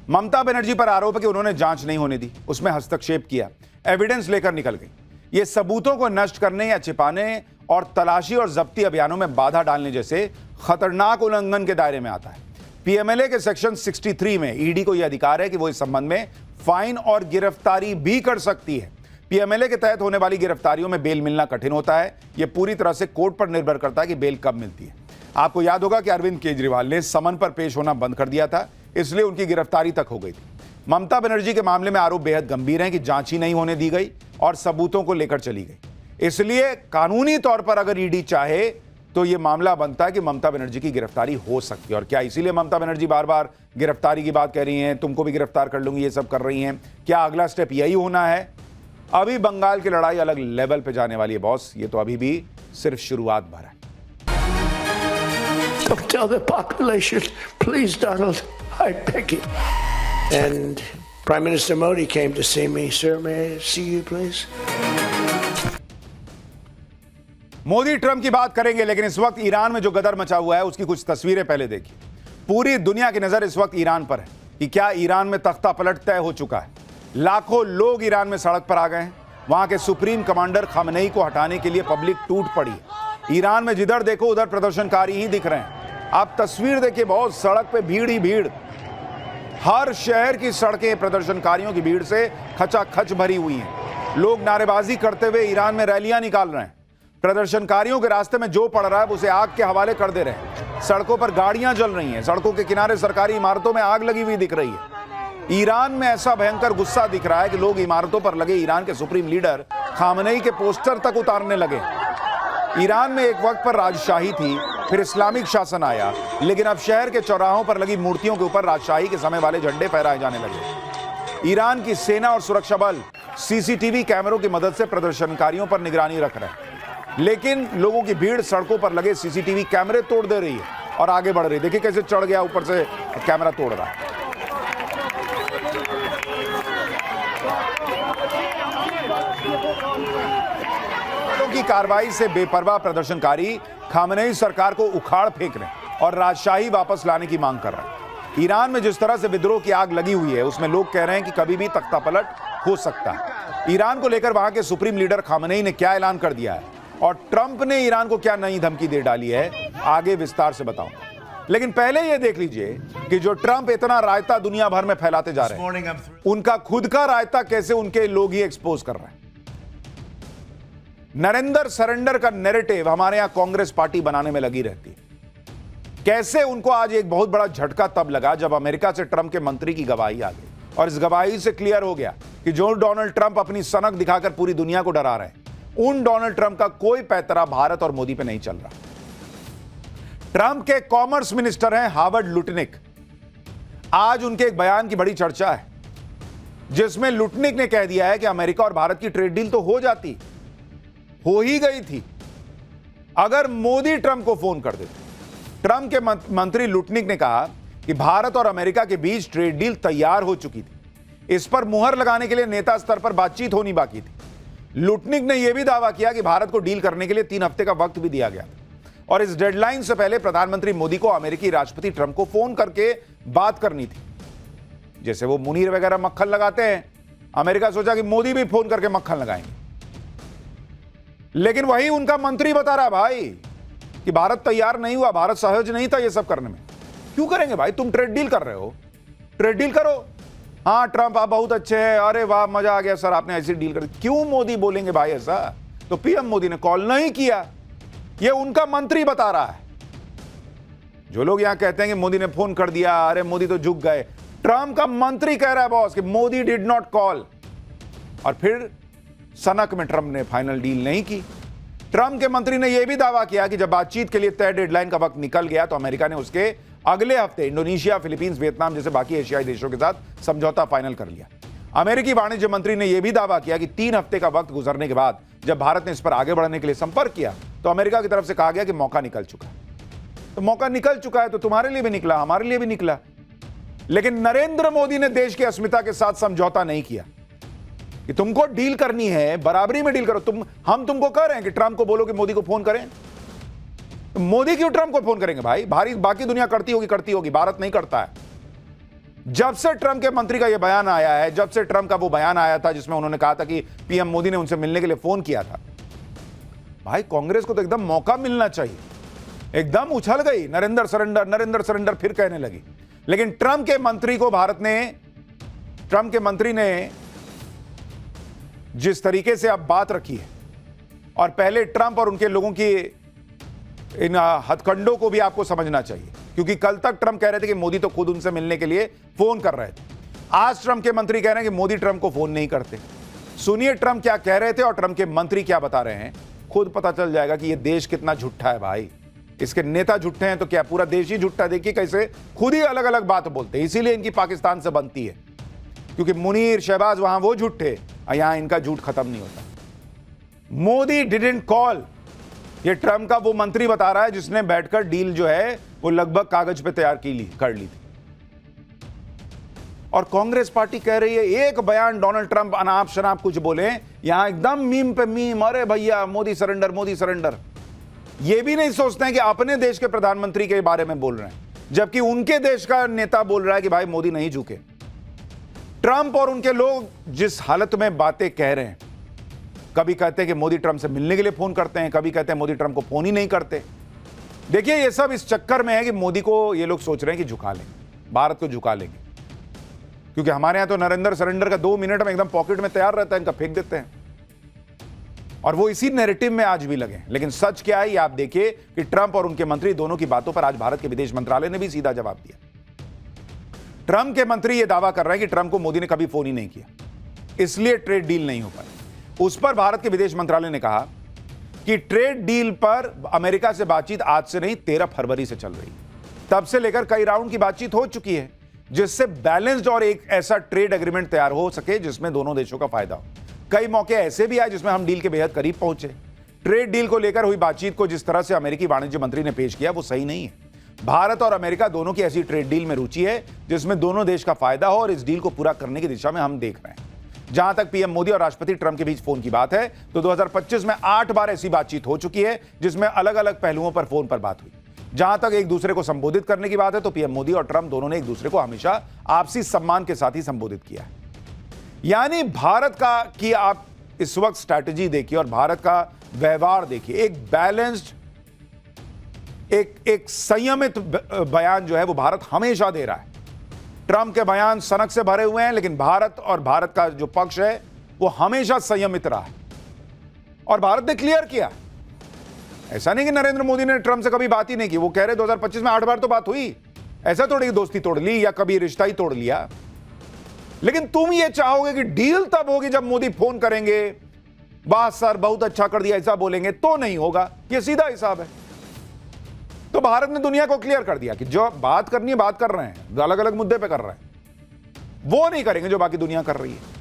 ममता बनर्जी पर आरोप है कि उन्होंने जांच नहीं होने दी, उसमें हस्तक्षेप किया, एविडेंस लेकर निकल गई। ये सबूतों को नष्ट करने या छिपाने और तलाशी और जब्ती अभियानों में बाधा डालने जैसे खतरनाक उल्लंघन के दायरे में आता है। पीएमएलए के सेक्शन 63 में ईडी को यह अधिकार है कि वो इस संबंध में फाइन और गिरफ्तारी भी कर सकती है। पीएमएलए के तहत होने वाली गिरफ्तारियों में बेल मिलना कठिन होता है। यह पूरी तरह से कोर्ट पर निर्भर करता है कि बेल कब मिलती है। आपको याद होगा कि अरविंद केजरीवाल ने समन पर पेश होना बंद कर दिया था, इसलिए उनकी गिरफ्तारी तक हो गई थी। ममता बनर्जी के मामले में आरोप बेहद गंभीर हैं कि जांच ही नहीं होने दी गई और सबूतों को लेकर चली गई। इसलिए कानूनी तौर पर अगर ईडी चाहे तो यह मामला बनता है कि ममता बनर्जी की गिरफ्तारी हो सकती है। और क्या इसीलिए ममता बनर्जी बार बार गिरफ्तारी की बात कर रही हैं, तुमको भी गिरफ्तार कर लूंगी, ये सब कर रही हैं? क्या अगला स्टेप यही होना है? अभी बंगाल की लड़ाई अलग लेवल पे जाने वाली है बॉस, ये तो अभी भी सिर्फ शुरुआत भर है। So tell the population, please, Donald, I beg you. And Prime Minister Modi came to see me. Sir, may I see you, please? Modi Trump की बात करेंगे, लेकिन इस वक्त ईरान में जो गदर मचा हुआ है उसकी कुछ तस्वीरें पहले देखिए। पूरी दुनिया की नजर इस वक्त ईरान पर है कि क्या ईरान में तख्ता पलट तय हो चुका है। लाखों लोग ईरान में सड़क पर आ गए हैं। वहां के सुप्रीम कमांडर खामनेई को हटाने के लिए पब्लिक टूट पड़ी है। ईरान में जिधर देखो उधर प्रदर्शनकारी ही दिख रहे हैं। आप तस्वीर देखिए, बहुत सड़क पे भीड़ ही भीड़। हर शहर की सड़कें प्रदर्शनकारियों की भीड़ से खचाखच भरी हुई हैं। लोग नारेबाजी करते हुए ईरान में रैलियां निकाल रहे हैं। प्रदर्शनकारियों के रास्ते में जो पड़ रहा है उसे आग के हवाले कर दे रहे हैं। सड़कों पर गाड़ियां जल रही हैं। सड़कों के किनारे सरकारी इमारतों में आग लगी हुई दिख रही है। ईरान में ऐसा भयंकर गुस्सा दिख रहा है कि लोग इमारतों पर लगे ईरान के सुप्रीम लीडर खामनेई के पोस्टर तक उतारने लगे। ईरान में एक वक्त पर राजशाही थी, फिर इस्लामिक शासन आया, लेकिन अब शहर के चौराहों पर लगी मूर्तियों के ऊपर राजशाही के समय वाले झंडे फहराए जाने लगे। ईरान की सेना और सुरक्षा बल सीसीटीवी कैमरों की मदद से प्रदर्शनकारियों पर निगरानी रख रहे हैं, लेकिन लोगों की भीड़ सड़कों पर लगे सीसीटीवी कैमरे तोड़ दे रही है और आगे बढ़ रही है। देखिए कैसे चढ़ गया ऊपर से कैमरा तोड़ रहा है। की कार्रवाई से बेपरवाह प्रदर्शनकारी खामनेई सरकार को उखाड़ फेंक रहे हैं और राजशाही वापस लाने की मांग कर रहे हैं। ईरान में जिस तरह से विद्रोह की आग लगी हुई है उसमें लोग कह रहे हैं कि कभी भी तख्तापलट हो सकता है। ईरान को लेकर वहां के सुप्रीम लीडर खामनेई ने क्या ऐलान कर दिया है और ट्रंप ने ईरान को क्या नई धमकी दे डाली है, आगे विस्तार से बताऊंगा। लेकिन पहले यह देख लीजिए कि जो ट्रंप इतना रायता दुनिया भर में फैलाते जा रहे हैं, उनका खुद का रायता कैसे उनके लोग ही एक्सपोज कर रहे हैं। नरेंद्र सरेंडर का नैरेटिव हमारे यहां कांग्रेस पार्टी बनाने में लगी रहती है। कैसे उनको आज एक बहुत बड़ा झटका तब लगा जब अमेरिका से ट्रंप के मंत्री की गवाही आ गई और इस गवाही से क्लियर हो गया कि जो डोनाल्ड ट्रंप अपनी सनक दिखाकर पूरी दुनिया को डरा रहे हैं, उन डोनाल्ड ट्रंप का कोई पैतरा भारत और मोदी पे नहीं चल रहा। ट्रंप के कॉमर्स मिनिस्टर हैं हावर्ड लुटनिक। आज उनके एक बयान की बड़ी चर्चा है जिसमें लुटनिक ने कह दिया है कि अमेरिका और भारत की ट्रेड डील तो हो जाती, हो ही गई थी, अगर मोदी ट्रंप को फोन कर देते। ट्रंप के मंत्री लुटनिक ने कहा कि भारत और अमेरिका के बीच ट्रेड डील तैयार हो चुकी थी, इस पर मुहर लगाने के लिए नेता स्तर पर बातचीत होनी बाकी थी। लुटनिक ने यह भी दावा किया कि भारत को डील करने के लिए 3 हफ्ते का वक्त भी दिया गया था और इस डेडलाइन से पहले प्रधानमंत्री मोदी को अमेरिकी राष्ट्रपति ट्रंप को फोन करके बात करनी थी। जैसे वो मुनीर वगैरह मक्खन लगाते हैं, अमेरिका सोचा कि मोदी भी फोन करके मक्खन लगाएंगे। लेकिन वही उनका मंत्री बता रहा है भाई कि भारत तैयार नहीं हुआ, भारत सहज नहीं था ये सब करने में। क्यों करेंगे भाई, तुम ट्रेड डील कर रहे हो, ट्रेड डील करो। हाँ ट्रंप आप बहुत अच्छे हैं, अरे वाह मजा आ गया सर आपने ऐसी डील कर। क्यों मोदी बोलेंगे भाई ऐसा? तो पीएम मोदी ने कॉल नहीं किया, ये उनका मंत्री बता रहा है। जो लोग यहां कहते हैं कि मोदी ने फोन कर दिया, अरे मोदी तो झुक गए, ट्रंप का मंत्री कह रहा है बॉस कि मोदी डिड नॉट कॉल। और फिर सनक में ट्रंप ने फाइनल डील नहीं की। ट्रंप के मंत्री ने यह भी दावा किया कि जब बातचीत के लिए तय डेडलाइन का वक्त निकल गया तो अमेरिका ने उसके अगले हफ्ते इंडोनेशिया, फिलीपींस, वियतनाम जैसे बाकी एशियाई देशों के साथ समझौता फाइनल कर लिया। अमेरिकी वाणिज्य मंत्री ने यह भी दावा किया कि 3 हफ्ते का वक्त गुजरने के बाद जब भारत ने इस पर आगे बढ़ने के लिए संपर्क किया तो अमेरिका की तरफ से कहा गया कि मौका निकल चुका है। तो मौका निकल चुका है तो तुम्हारे लिए भी निकला, हमारे लिए भी निकला। लेकिन नरेंद्र मोदी ने देश की अस्मिता के साथ समझौता नहीं किया कि तुमको डील करनी है, बराबरी में डील करो। हम तुमको कह रहे हैं कि ट्रंप को बोलो कि मोदी को फोन करें। तो मोदी क्यों ट्रंप को फोन करेंगे भाई? बाकी दुनिया करती होगी, भारत नहीं करता है। जब से ट्रंप के मंत्री का यह बयान आया है, जब से ट्रंप का वो बयान आया था जिसमें उन्होंने कहा था कि पीएम मोदी ने उनसे मिलने के लिए फोन किया था, भाई कांग्रेस को तो एकदम मौका मिलना चाहिए। एकदम उछल गई, नरेंद्र सरेंडर फिर कहने लगी। लेकिन ट्रंप के मंत्री को भारत ने ट्रंप के मंत्री ने जिस तरीके से अब बात रखी है, और पहले ट्रंप और उनके लोगों की इन हथकंडों को भी आपको समझना चाहिए, क्योंकि कल तक ट्रंप कह रहे थे कि मोदी तो खुद उनसे मिलने के लिए फोन कर रहे थे। आज ट्रंप के मंत्री कह रहे हैं कि मोदी ट्रंप को फोन नहीं करते। सुनिए ट्रंप क्या कह रहे थे और ट्रंप के मंत्री क्या बता रहे हैं, खुद पता चल जाएगा कि यह देश कितना झूठा है भाई। इसके नेता झूठे हैं तो क्या पूरा देश ही झूठा है? देखिए कैसे खुद ही अलग अलग बात बोलते हैं। इसीलिए इनकी पाकिस्तान से बनती है, क्योंकि मुनीर शहबाज वहां वो झूठे, यहां इनका झूठ खत्म नहीं होता। मोदी डिडंट कॉल, ये ट्रंप का वो मंत्री बता रहा है जिसने बैठकर डील जो है वो लगभग कागज पे तैयार कर ली थी। और कांग्रेस पार्टी कह रही है एक बयान डोनाल्ड ट्रंप अनाप शनाप कुछ बोले, यहां एकदम मीम पे मीम, अरे भैया मोदी सरेंडर मोदी सरेंडर। ये भी नहीं सोचते हैं कि अपने देश के प्रधानमंत्री के बारे में बोल रहे हैं, जबकि उनके देश का नेता बोल रहा है कि भाई मोदी नहीं झुके। ट्रंप और उनके लोग जिस हालत में बातें कह रहे हैं, कभी कहते हैं कि मोदी ट्रंप से मिलने के लिए फोन करते हैं, कभी कहते हैं मोदी ट्रंप को फोन ही नहीं करते। देखिए ये सब इस चक्कर में है कि मोदी को ये लोग सोच रहे हैं कि झुका लेंगे, भारत को झुका लेंगे, क्योंकि हमारे यहां तो नरेंद्र सरेंडर का 2 मिनट में एकदम पॉकेट में तैयार रहता है, इनका फेंक देते हैं। और वो इसी नैरेटिव में आज भी लगे। लेकिन सच क्या है, आप देखिए कि ट्रंप और उनके मंत्री दोनों की बातों पर आज भारत के विदेश मंत्रालय ने भी सीधा जवाब दिया। ट्रंप के मंत्री यह दावा कर रहे हैं कि ट्रंप को मोदी ने कभी फोन ही नहीं किया, इसलिए ट्रेड डील नहीं हो पाई। उस पर भारत के विदेश मंत्रालय ने कहा कि ट्रेड डील पर अमेरिका से बातचीत आज से नहीं 13 फरवरी से चल रही है। तब से लेकर कई राउंड की बातचीत हो चुकी है, जिससे बैलेंस्ड और एक ऐसा ट्रेड एग्रीमेंट तैयार हो सके जिसमें दोनों देशों का फायदा हो। कई मौके ऐसे भी आए जिसमें हम डील के बेहद करीब पहुंचे। ट्रेड डील को लेकर हुई बातचीत को जिस तरह से अमेरिकी वाणिज्य मंत्री ने पेश किया वो सही नहीं है। भारत और अमेरिका दोनों की ऐसी ट्रेड डील में रुचि है जिसमें दोनों देश का फायदा हो, और इस डील को पूरा करने की दिशा में हम देख रहे हैं। जहां तक पीएम मोदी और राष्ट्रपति ट्रंप के बीच फोन की बात है, तो 2025 में 8 बार ऐसी बातचीत हो चुकी है जिसमें अलग अलग पहलुओं पर फोन पर बात हुई। जहां तक एक दूसरे को संबोधित करने की बात है, तो पीएम मोदी और ट्रंप दोनों ने एक दूसरे को हमेशा आपसी सम्मान के साथ ही संबोधित किया है। यानी भारत का कि आप इस वक्त स्ट्रैटेजी देखिए और भारत का व्यवहार देखिए, एक बैलेंस्ड, एक संयमित बयान जो है वो भारत हमेशा दे रहा है। ट्रंप के बयान सनक से भरे हुए हैं, लेकिन भारत और भारत का जो पक्ष है वो हमेशा संयमित रहा है, और भारत ने क्लियर किया। ऐसा नहीं कि नरेंद्र मोदी ने ट्रंप से कभी बात ही नहीं की। वो कह रहे 2025 में 8 बार तो बात हुई, ऐसा थोड़ी दोस्ती तोड़ ली या कभी रिश्ता ही तोड़ लिया। लेकिन तुम ये चाहोगे कि डील तब होगी जब मोदी फोन करेंगे, वाह सर बहुत अच्छा कर दिया, ऐसा बोलेंगे तो नहीं होगा। ये सीधा हिसाब है। तो भारत ने दुनिया को क्लियर कर दिया कि जो बात करनी है बात कर रहे हैं, अलग अलग मुद्दे पे कर रहे हैं, वो नहीं करेंगे जो बाकी दुनिया कर रही है।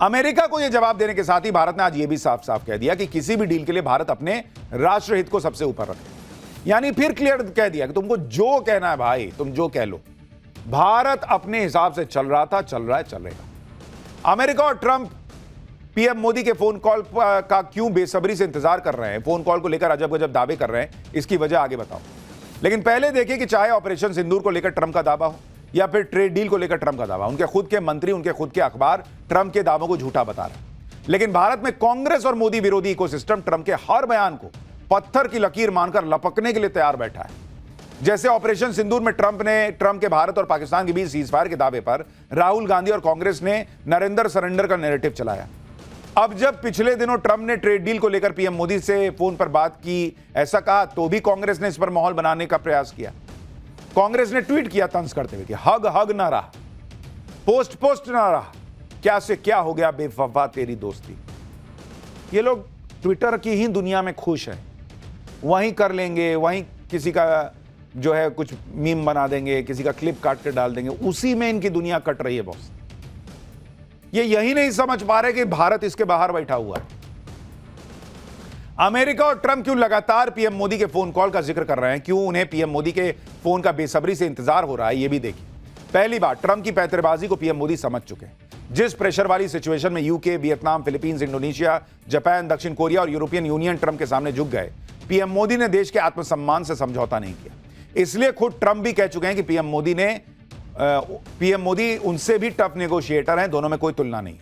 अमेरिका को यह जवाब देने के साथ ही भारत ने आज यह भी साफ साफ कह दिया कि किसी भी डील के लिए भारत अपने राष्ट्रहित को सबसे ऊपर रखे। यानी फिर क्लियर कह दिया कि तुमको जो कहना है भाई तुम जो कह लो, भारत अपने हिसाब से चल रहा था, चल रहा है, चलेगा। अमेरिका और ट्रंप पीएम मोदी के फोन कॉल का क्यों बेसब्री से इंतजार कर रहे हैं, फोन कॉल को लेकर अजब गजब दावे कर रहे हैं, इसकी वजह आगे बताओ। लेकिन पहले देखिए कि चाहे ऑपरेशन सिंदूर को लेकर ट्रंप का दावा हो या फिर ट्रेड डील को लेकर ट्रंप का दावा, उनके खुद के मंत्री, उनके खुद के अखबार ट्रंप के दावों को झूठा बता रहे हैं। लेकिन भारत में कांग्रेस और मोदी विरोधी इकोसिस्टम ट्रंप के हर बयान को पत्थर की लकीर मानकर लपकने के लिए तैयार बैठा है। जैसे ऑपरेशन सिंदूर में ट्रंप के भारत और पाकिस्तान के बीच सीजफायर के दावे पर राहुल गांधी और कांग्रेस ने नरेंद्र सरेंडर का नैरेटिव चलाया। अब जब पिछले दिनों ट्रंप ने ट्रेड डील को लेकर पीएम मोदी से फोन पर बात की, ऐसा कहा, तो भी कांग्रेस ने इस पर माहौल बनाने का प्रयास किया। कांग्रेस ने ट्वीट किया तंज करते हुए कि हग ना रहा, पोस्ट ना रहा, क्या से क्या हो गया बेवफा तेरी दोस्ती। ये लोग ट्विटर की ही दुनिया में खुश है, वहीं कर लेंगे, वहीं किसी का जो है कुछ मीम बना देंगे, किसी का क्लिप काट के डाल देंगे, उसी में इनकी दुनिया कट रही है बॉस। ये यही नहीं समझ पा रहे कि भारत इसके बाहर बैठा हुआ है। अमेरिका और ट्रंप क्यों लगातार पीएम मोदी के फोन कॉल का जिक्र कर रहे हैं, क्यों उन्हें पीएम मोदी के फोन का बेसब्री से इंतजार हो रहा है, यह भी देखिए। पहली बात, ट्रंप की पैंतरेबाजी को पीएम मोदी समझ चुके हैं। जिस प्रेशर वाली सिचुएशन में UK, Vietnam, Philippines, Indonesia, Japan, दक्षिण कोरिया और यूरोपियन यूनियन ट्रंप के सामने झुक गए, पीएम मोदी ने देश के आत्मसम्मान से समझौता नहीं किया। इसलिए खुद ट्रंप भी कह चुके हैं कि पीएम मोदी उनसे भी टफ नेगोशिएटर हैं, दोनों में कोई तुलना नहीं।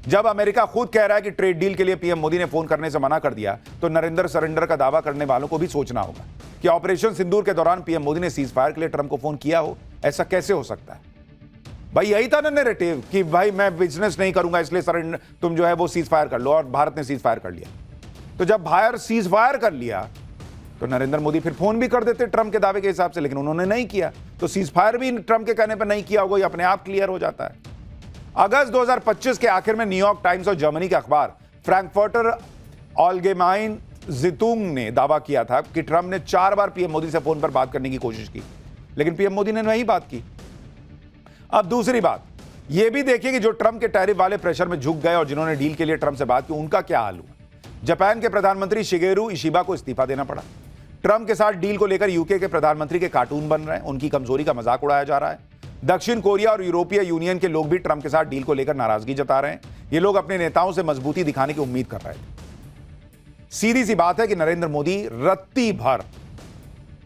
जब अमेरिका खुद कह रहा है कि ट्रेड डील के लिए पीएम मोदी ने फोन करने से मना कर दिया, तो नरेंद्र सरेंडर का दावा करने वालों को भी सोचना होगा कि ऑपरेशन सिंदूर के दौरान पीएम मोदी ने सीज फायर के लिए ट्रंप को फोन किया हो। ऐसा कैसे हो सकता है? भाई यही था ना नैरेटिव कि भाई मैं बिजनेस नहीं करूंगा इसलिए सरेंडर, तुम जो है वो सीज फायर कर लो, और भारत ने सीज फायर कर लिया। तो जब भारत सीज फायर कर लिया तो नरेंद्र मोदी फिर फोन भी कर देते ट्रंप के दावे के हिसाब से, लेकिन उन्होंने नहीं किया। तो सीज फायर भी ट्रंप के कहने पर नहीं किया होगा, ये अपने आप क्लियर हो जाता है। अगस्त 2025 के आखिर में न्यूयॉर्क टाइम्स और जर्मनी के अखबार फ्रैंकफर्टर ऑलगेमाइन ज़ितुंग ने दावा किया था कि ट्रंप ने 4 बार पीएम मोदी से फोन पर बात करने की कोशिश की, लेकिन पीएम मोदी ने नहीं बात की। अब दूसरी बात यह भी देखिए कि जो ट्रंप के टैरिफ वाले प्रेशर में झुक गए और जिन्होंने डील के लिए ट्रंप से बात की, उनका क्या हाल हुआ। जापान के प्रधानमंत्री शिगेरू इशिबा को इस्तीफा देना पड़ा। ट्रंप के साथ डील को लेकर यूके के प्रधानमंत्री के कार्टून बन रहे हैं, उनकी कमजोरी का मजाक उड़ाया जा रहा है। दक्षिण कोरिया और यूरोपीय यूनियन के लोग भी ट्रंप के साथ डील को लेकर नाराजगी जता रहे हैं। ये लोग अपने नेताओं से मजबूती दिखाने की उम्मीद कर रहे थे। सीधी सी बात है कि नरेंद्र मोदी रत्ती भर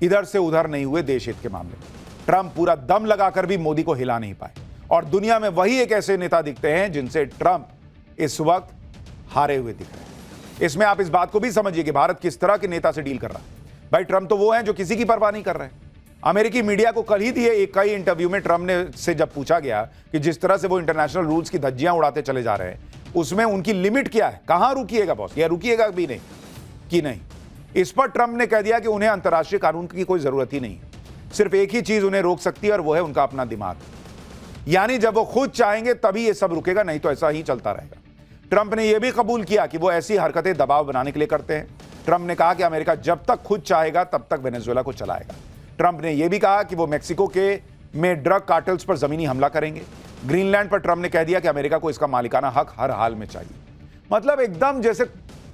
इधर से उधर नहीं हुए देश हित के मामले में। ट्रंप पूरा दम लगाकर भी मोदी को हिला नहीं पाए, और दुनिया में वही एक ऐसे नेता दिखते हैं जिनसे ट्रंप इस वक्त हारे हुए दिख रहे हैं। इसमें आप इस बात को भी समझिए कि भारत किस तरह के नेता से डील कर रहा है। भाई ट्रंप तो वो हैं जो किसी की परवाह नहीं कर रहे हैं। अमेरिकी मीडिया को कल ही दिए एक कई इंटरव्यू में ट्रंप ने से जब पूछा गया कि जिस तरह से वो इंटरनेशनल रूल्स की धज्जियां उड़ाते चले जा रहे हैं, उसमें उनकी लिमिट क्या है, कहां रुकिएगा बॉस, या रुकिएगा भी नहीं कि नहीं। इस पर ट्रंप ने कह दिया कि उन्हें अंतर्राष्ट्रीय कानून की कोई जरूरत ही नहीं, सिर्फ एक ही चीज उन्हें रोक सकती है और वो है उनका अपना दिमाग। यानी जब वो खुद चाहेंगे तभी ये सब रुकेगा, नहीं तो ऐसा ही चलता रहेगा। ट्रंप ने यह भी कबूल किया कि वो ऐसी हरकतें दबाव बनाने के लिए करते हैं। ट्रंप ने कहा कि अमेरिका जब तक खुद चाहेगा तब तक वेनेजुएला को चलाएगा। ट्रंप ने यह भी कहा कि वो मेक्सिको में ड्रग कार्टेल्स पर जमीनी हमला करेंगे। ग्रीनलैंड पर ट्रंप ने कह दिया कि अमेरिका को इसका मालिकाना हक हर हाल में चाहिए। मतलब एकदम जैसे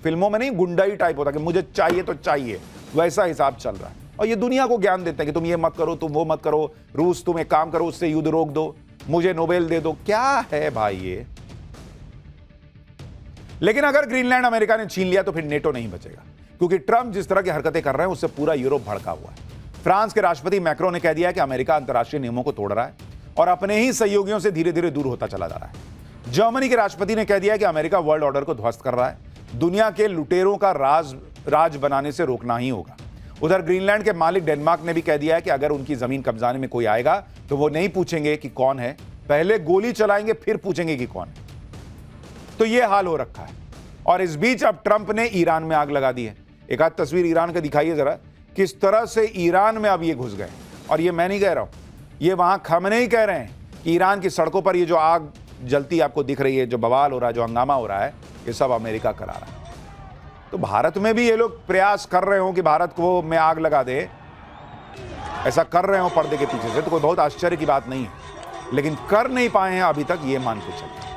फिल्मों में नहीं गुंडाई टाइप होता कि मुझे चाहिए तो चाहिए, वैसा हिसाब चल रहा है। और ये दुनिया को ज्ञान देते हैं कि तुम ये मत करो, तुम वो मत करो, रूस तुम एक काम करो, उससे युद्ध रोक दो, मुझे नोबेल दे दो। क्या है भाई ये। लेकिन अगर ग्रीनलैंड अमेरिका ने छीन लिया तो फिर नेटो नहीं बचेगा, क्योंकि ट्रंप जिस तरह की हरकतें कर रहे हैं उससे पूरा यूरोप भड़का हुआ है। फ्रांस के राष्ट्रपति मैक्रो ने कह दिया कि अमेरिका अंतर्राष्ट्रीय नियमों को तोड़ रहा है और अपने ही सहयोगियों से धीरे धीरे दूर होता चला जा रहा है। जर्मनी के राष्ट्रपति ने कह दिया कि अमेरिका वर्ल्ड ऑर्डर को ध्वस्त कर रहा है, दुनिया के लुटेरों का राज बनाने से रोकना ही होगा। उधर ग्रीनलैंड के मालिक डेनमार्क ने भी कह दिया है कि अगर उनकी जमीन कब्जाने में कोई आएगा तो वो नहीं पूछेंगे कि कौन है, पहले गोली चलाएंगे फिर पूछेंगे कि कौन है। तो ये हाल हो रखा है। और इस बीच अब ट्रंप ने ईरान में आग लगा दी है। एक आध तस्वीर ईरान का दिखाइए जरा, किस तरह से ईरान में अब ये घुस गए। और ये मैं नहीं कह रहा हूं, ये वहां खमनेई कह रहे हैं कि ईरान की सड़कों पर ये जो आग जलती आपको दिख रही है, जो बवाल हो रहा है, जो हंगामा हो रहा है, ये सब अमेरिका करा रहा है। तो भारत में भी ये लोग प्रयास कर रहे हो कि भारत को में आग लगा दे, ऐसा कर रहे हो पर्दे के पीछे से, तो कोई बहुत आश्चर्य की बात नहीं है, लेकिन कर नहीं पाए हैं अभी तक, ये मान के चलिए।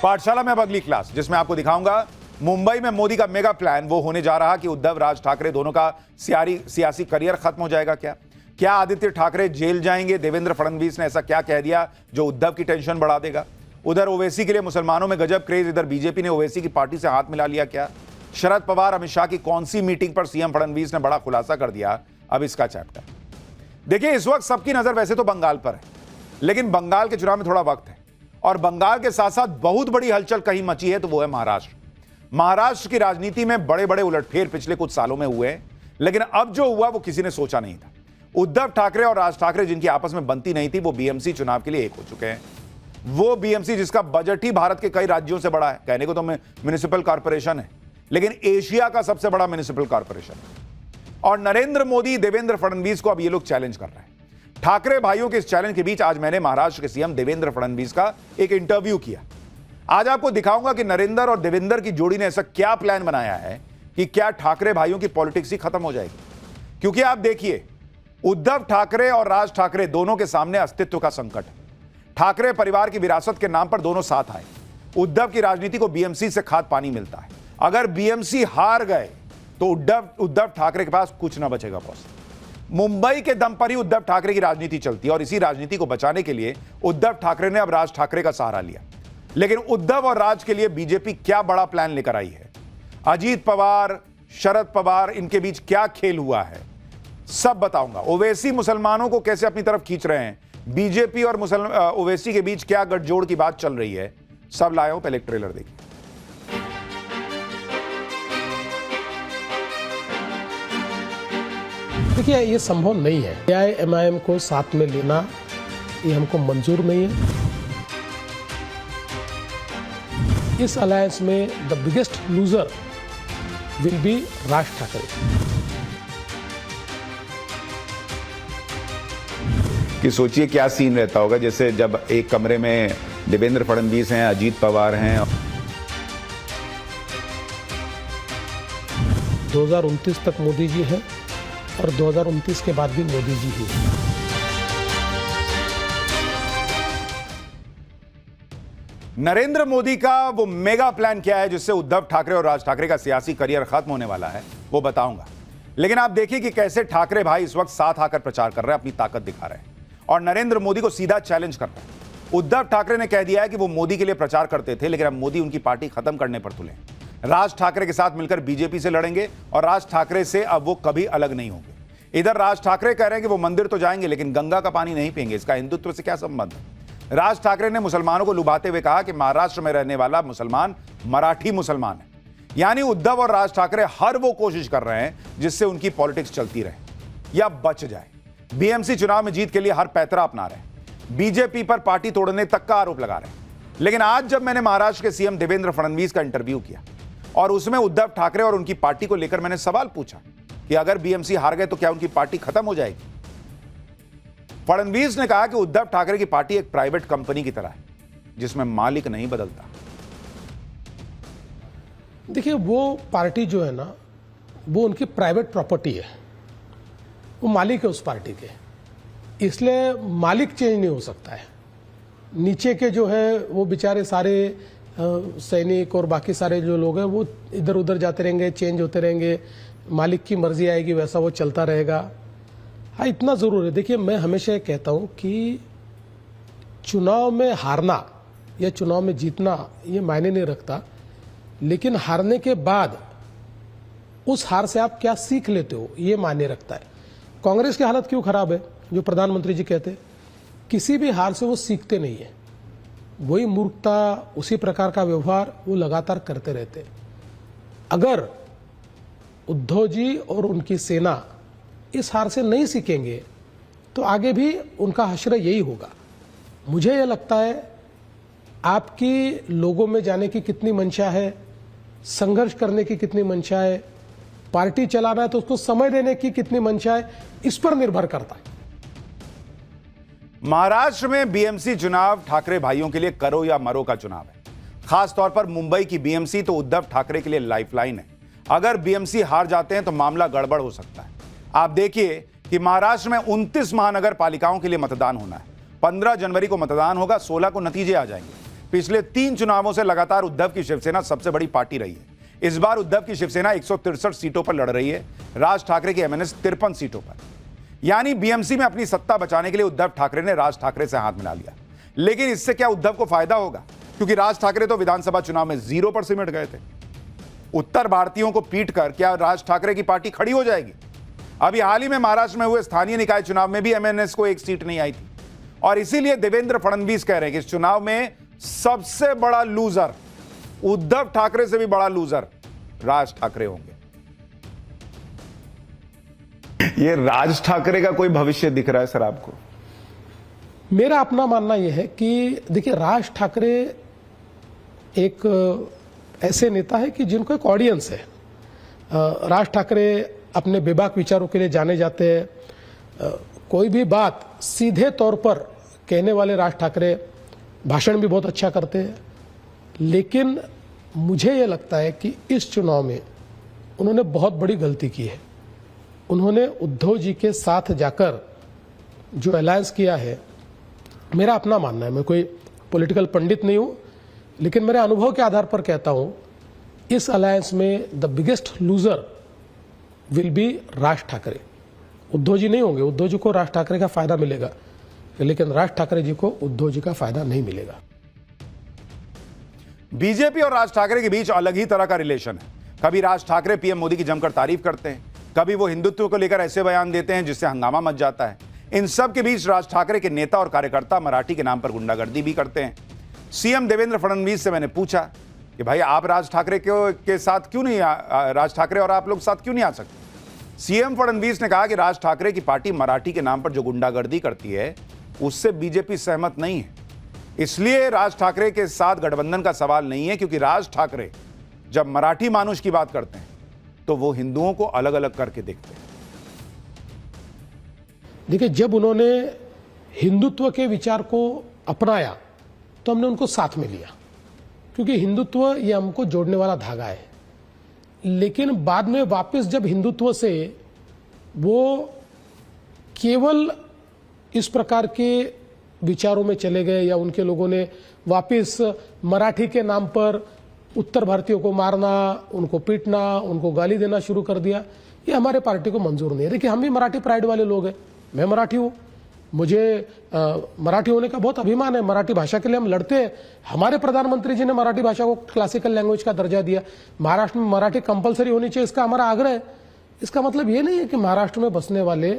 पाठशाला में अब अगली क्लास, जिसमें आपको दिखाऊंगा मुंबई में मोदी का मेगा प्लान वो होने जा रहा कि उद्धव राज ठाकरे दोनों का सियासी करियर खत्म हो जाएगा। क्या आदित्य ठाकरे जेल जाएंगे? देवेंद्र फडणवीस ने ऐसा क्या कह दिया जो उद्धव की टेंशन बढ़ा देगा? उधर ओवैसी के लिए मुसलमानों में गजब क्रेज, इधर बीजेपी ने ओवैसी की पार्टी से हाथ मिला लिया। क्या शरद पवार अमित शाह की कौन सी मीटिंग पर सीएम फडणवीस ने बड़ा खुलासा कर दिया? अब इसका चैप्टर देखिए। इस वक्त सबकी नजर वैसे तो बंगाल पर है, लेकिन बंगाल के चुनाव में थोड़ा वक्त है, और बंगाल के साथ साथ बहुत बड़ी हलचल कहीं मची है, तो वो है महाराष्ट्र। महाराष्ट्र की राजनीति में बड़े बड़े उलटफेर पिछले कुछ सालों में हुए हैं, लेकिन अब जो हुआ वो किसी ने सोचा नहीं था। उद्धव ठाकरे और राज ठाकरे जिनकी आपस में बनती नहीं थी, वो बीएमसी चुनाव के लिए एक हो चुके हैं। वो बीएमसी जिसका बजट ही भारत के कई राज्यों से बड़ा है, कहने को तो म्युनिसिपल कॉर्पोरेशन है, लेकिन एशिया का सबसे बड़ा म्युनिसिपल कॉर्पोरेशन है। और नरेंद्र मोदी, देवेंद्र फडणवीस को अब ये लोग चैलेंज कर रहे हैं। ठाकरे भाइयों के इस चैलेंज के बीच आज मैंने महाराष्ट्र के सीएम देवेंद्र फडणवीस का एक इंटरव्यू किया। आज आपको दिखाऊंगा कि नरेंद्र और देवेंद्र की जोड़ी ने ऐसा क्या प्लान बनाया है कि क्या ठाकरे भाइयों की पॉलिटिक्स ही खत्म हो जाएगी। क्योंकि आप देखिए, उद्धव ठाकरे और राज ठाकरे दोनों के सामने अस्तित्व का संकट है। ठाकरे परिवार की विरासत के नाम पर दोनों साथ आए। उद्धव की राजनीति को बीएमसी से खाद पानी मिलता है। अगर बीएमसी हार गए तो उद्धव ठाकरे के पास कुछ ना बचेगा बॉस। मुंबई के दम पर ही उद्धव ठाकरे की राजनीति चलती है, और इसी राजनीति को बचाने के लिए उद्धव ठाकरे ने अब राज ठाकरे का सहारा लिया। लेकिन उद्धव और राज के लिए बीजेपी क्या बड़ा प्लान लेकर आई है? अजीत पवार, शरद पवार, इनके बीच क्या खेल हुआ है, सब बताऊंगा। ओवैसी मुसलमानों को कैसे अपनी तरफ खींच रहे हैं, बीजेपी और ओवैसी के बीच क्या गठजोड़ की बात चल रही है, सब लाया हूं। पहले एक ट्रेलर देखिए। देखिए, ये संभव नहीं है एआईएमआईएम को साथ में लेना ये हमको मंजूर नहीं है। इस अलायंस में the biggest loser will be Raj Thackeray. कि सोचिए क्या सीन रहता होगा, जैसे जब एक कमरे में देवेंद्र फडणवीस हैं, अजीत पवार हैं। 2029 तक मोदी जी हैं और 2029 के बाद भी मोदी जी ही हैं। नरेंद्र मोदी का वो मेगा प्लान क्या है जिससे उद्धव ठाकरे और राज ठाकरे का सियासी करियर खत्म होने वाला है, वो बताऊंगा। लेकिन आप देखिए कि कैसे ठाकरे भाई इस वक्त साथ आकर प्रचार कर रहे हैं, अपनी ताकत दिखा रहे हैं और नरेंद्र मोदी को सीधा चैलेंज कर रहे हैं। उद्धव ठाकरे ने कह दिया है कि वो मोदी के लिए प्रचार करते थे, लेकिन अब मोदी उनकी पार्टी खत्म करने पर तुले। राज ठाकरे के साथ मिलकर बीजेपी से लड़ेंगे और राज ठाकरे से अब वो कभी अलग नहीं होंगे। इधर राज ठाकरे कह रहे हैं कि वो मंदिर तो जाएंगे लेकिन गंगा का पानी नहीं पिएंगे। इसका हिंदुत्व से क्या संबंध है? राज ठाकरे ने मुसलमानों को लुभाते हुए कहा कि महाराष्ट्र में रहने वाला मुसलमान मराठी मुसलमान है। यानी उद्धव और राज ठाकरे हर वो कोशिश कर रहे हैं जिससे उनकी पॉलिटिक्स चलती रहे या बच जाए। बीएमसी चुनाव में जीत के लिए हर पैतरा अपना रहे हैं, बीजेपी पर पार्टी तोड़ने तक का आरोप लगा रहे हैं। लेकिन आज जब मैंने महाराष्ट्र के सीएम देवेंद्र फडणवीस का इंटरव्यू किया और उसमें उद्धव ठाकरे और उनकी पार्टी को लेकर मैंने सवाल पूछा कि अगर बीएमसी हार गए तो क्या उनकी पार्टी खत्म हो जाएगी? फडणवीस ने कहा कि उद्धव ठाकरे की पार्टी एक प्राइवेट कंपनी की तरह है जिसमें मालिक नहीं बदलता। देखिए, वो पार्टी जो है ना, वो उनकी प्राइवेट प्रॉपर्टी है, वो मालिक है उस पार्टी के, इसलिए मालिक चेंज नहीं हो सकता है। नीचे के जो है वो बेचारे सारे सैनिक और बाकी सारे जो लोग हैं वो इधर उधर जाते रहेंगे, चेंज होते रहेंगे, मालिक की मर्जी आएगी वैसा वो चलता रहेगा। हाँ, इतना ज़रूर है। देखिए, मैं हमेशा कहता हूँ कि चुनाव में हारना या चुनाव में जीतना ये मायने नहीं रखता, लेकिन हारने के बाद उस हार से आप क्या सीख लेते हो ये मायने रखता है। कांग्रेस की हालत क्यों खराब है? जो प्रधानमंत्री जी कहते, किसी भी हार से वो सीखते नहीं है, वही मूर्खता, उसी प्रकार का व्यवहार वो लगातार करते रहते। अगर उद्धव जी और उनकी सेना इस हार से नहीं सीखेंगे तो आगे भी उनका हश्र यही होगा। मुझे यह लगता है आपकी लोगों में जाने की कितनी मंशा है, संघर्ष करने की कितनी मंशा है, पार्टी चलाना है तो उसको समय देने की कितनी मंशा है, इस पर निर्भर करता है। महाराष्ट्र में बीएमसी चुनाव ठाकरे भाइयों के लिए करो या मरो का चुनाव है। खास तौर पर मुंबई की बीएमसी तो उद्धव ठाकरे के लिए लाइफलाइन है। अगर बीएमसी हार जाते हैं तो मामला गड़बड़ हो सकता है। आप देखिए कि महाराष्ट्र में 29 महानगर पालिकाओं के लिए मतदान होना है। 15 जनवरी को मतदान होगा, 16 को नतीजे आ जाएंगे। पिछले 3 चुनावों से लगातार उद्धव की शिवसेना सबसे बड़ी पार्टी रही है। इस बार उद्धव की शिवसेना 163 सीटों पर लड़ रही है, राज ठाकरे की एमएनएस 53 सीटों पर। यानी बीएमसी में अपनी सत्ता बचाने के लिए उद्धव ठाकरे ने राज ठाकरे से हाथ मिला लिया। लेकिन इससे क्या उद्धव को फायदा होगा? क्योंकि राज ठाकरे तो विधानसभा चुनाव में 0 पर सिमट गए थे। उत्तर भारतीयों को पीट कर क्या राज ठाकरे की पार्टी खड़ी हो जाएगी? अभी हाल ही में महाराष्ट्र में हुए स्थानीय निकाय चुनाव में भी एमएनएस को 1 सीट नहीं आई थी और इसीलिए देवेंद्र फडणवीस कह रहे हैं कि इस चुनाव में सबसे बड़ा लूजर, उद्धव ठाकरे से भी बड़ा लूजर राज ठाकरे होंगे। ये राज ठाकरे का कोई भविष्य दिख रहा है सर आपको? मेरा अपना मानना यह है कि देखिए, राज ठाकरे एक ऐसे नेता है कि जिनको एक ऑडियंस है। राज ठाकरे अपने बेबाक विचारों के लिए जाने जाते हैं। कोई भी बात सीधे तौर पर कहने वाले राज ठाकरे, भाषण भी बहुत अच्छा करते हैं। लेकिन मुझे यह लगता है कि इस चुनाव में उन्होंने बहुत बड़ी गलती की है। उन्होंने उद्धव जी के साथ जाकर जो अलायंस किया है, मेरा अपना मानना है, मैं कोई पॉलिटिकल पंडित नहीं हूं, लेकिन मेरे अनुभव के आधार पर कहता हूं, इस अलायंस में the biggest loser will be Raj Thackeray. Uddhav ji नहीं होंगे। उद्धव जी को राज ठाकरे का फायदा मिलेगा, लेकिन राज ठाकरे जी को उद्धव जी का फायदा नहीं मिलेगा। बीजेपी और राज ठाकरे के बीच अलग ही तरह का रिलेशन है। कभी राज ठाकरे पीएम मोदी की जमकर तारीफ करते हैं, कभी वो हिंदुत्व को लेकर ऐसे बयान देते हैं जिससे हंगामा मच जाता है। इन सब के बीच राज ठाकरे के नेता और कार्यकर्ता मराठी के नाम पर गुंडागर्दी भी करते हैं। सीएम देवेंद्र फडणवीस से मैंने पूछा कि भाई आप राज ठाकरे के साथ क्यों नहीं, राज ठाकरे और आप लोग साथ क्यों नहीं आ सकते? सीएम फडणवीस ने कहा कि राज ठाकरे की पार्टी मराठी के नाम पर जो गुंडागर्दी करती है उससे बीजेपी सहमत नहीं है। इसलिए राज ठाकरे के साथ गठबंधन का सवाल नहीं है, क्योंकि राज ठाकरे जब मराठी मानुष की बात करते हैं तो वो हिंदुओं को अलग अलग करके देखते हैं। देखिए, जब उन्होंने हिंदुत्व के विचार को अपनाया तो हमने उनको साथ में लिया, क्योंकि हिंदुत्व ये हमको जोड़ने वाला धागा है। लेकिन बाद में वापस जब हिंदुत्व से वो केवल इस प्रकार के विचारों में चले गए, या उनके लोगों ने वापस मराठी के नाम पर उत्तर भारतीयों को मारना, उनको पीटना, उनको गाली देना शुरू कर दिया, ये हमारे पार्टी को मंजूर नहीं है। देखिए, हम भी मराठी प्राइड वाले लोग हैं, मैं मराठी हूँ, मुझे मराठी होने का बहुत अभिमान है, मराठी भाषा के लिए हम लड़ते हैं। हमारे प्रधानमंत्री जी ने मराठी भाषा को क्लासिकल लैंग्वेज का दर्जा दिया। महाराष्ट्र में मराठी कंपलसरी होनी चाहिए, इसका हमारा आग्रह है। इसका मतलब ये नहीं है कि महाराष्ट्र में बसने वाले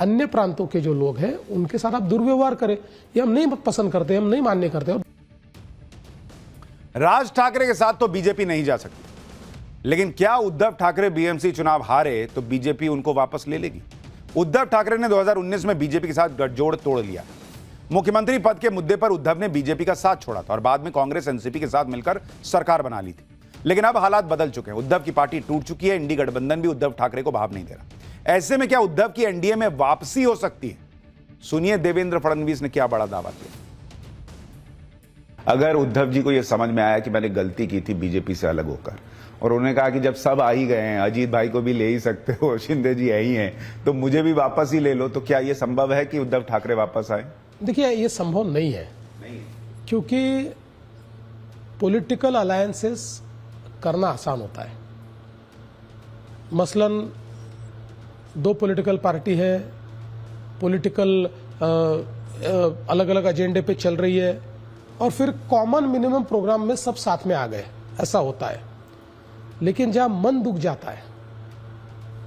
अन्य प्रांतों के जो लोग हैं उनके साथ आप दुर्व्यवहार करें, ये हम नहीं पसंद करते, हम नहीं मान्य करते। राज ठाकरे के साथ तो बीजेपी नहीं जा सकती, लेकिन क्या उद्धव ठाकरे बीएमसी चुनाव हारे तो बीजेपी उनको वापस ले लेगी? उद्धव ठाकरे ने 2019 में बीजेपी के साथ गठजोड़ तोड़ लिया। मुख्यमंत्री पद के मुद्दे पर उद्धव ने बीजेपी का साथ छोड़ा था और बाद में कांग्रेस एनसीपी के साथ मिलकर सरकार बना ली थी। लेकिन अब हालात बदल चुके हैं, उद्धव की पार्टी टूट चुकी है, इंडी गठबंधन भी उद्धव ठाकरे को भाव नहीं दे रहा। ऐसे में क्या उद्धव की एनडीए में वापसी हो सकती है? सुनिए देवेंद्र फडणवीस ने क्या बड़ा दावा किया। अगर उद्धव जी को यह समझ में आया कि मैंने गलती की थी बीजेपी से अलग होकर, और उन्होंने कहा कि जब सब आ ही गए हैं, अजीत भाई को भी ले ही सकते हो, शिंदे जी यही हैं, तो मुझे भी वापस ही ले लो, तो क्या यह संभव है कि उद्धव ठाकरे वापस आए? देखिए, ये संभव नहीं है, क्योंकि पॉलिटिकल अलायंसेस करना आसान होता है। मसलन दो पॉलिटिकल पार्टी है, पॉलिटिकल अलग अलग एजेंडे पे चल रही है, और फिर कॉमन मिनिमम प्रोग्राम में सब साथ में आ गए, ऐसा होता है। लेकिन जहां मन दुख जाता है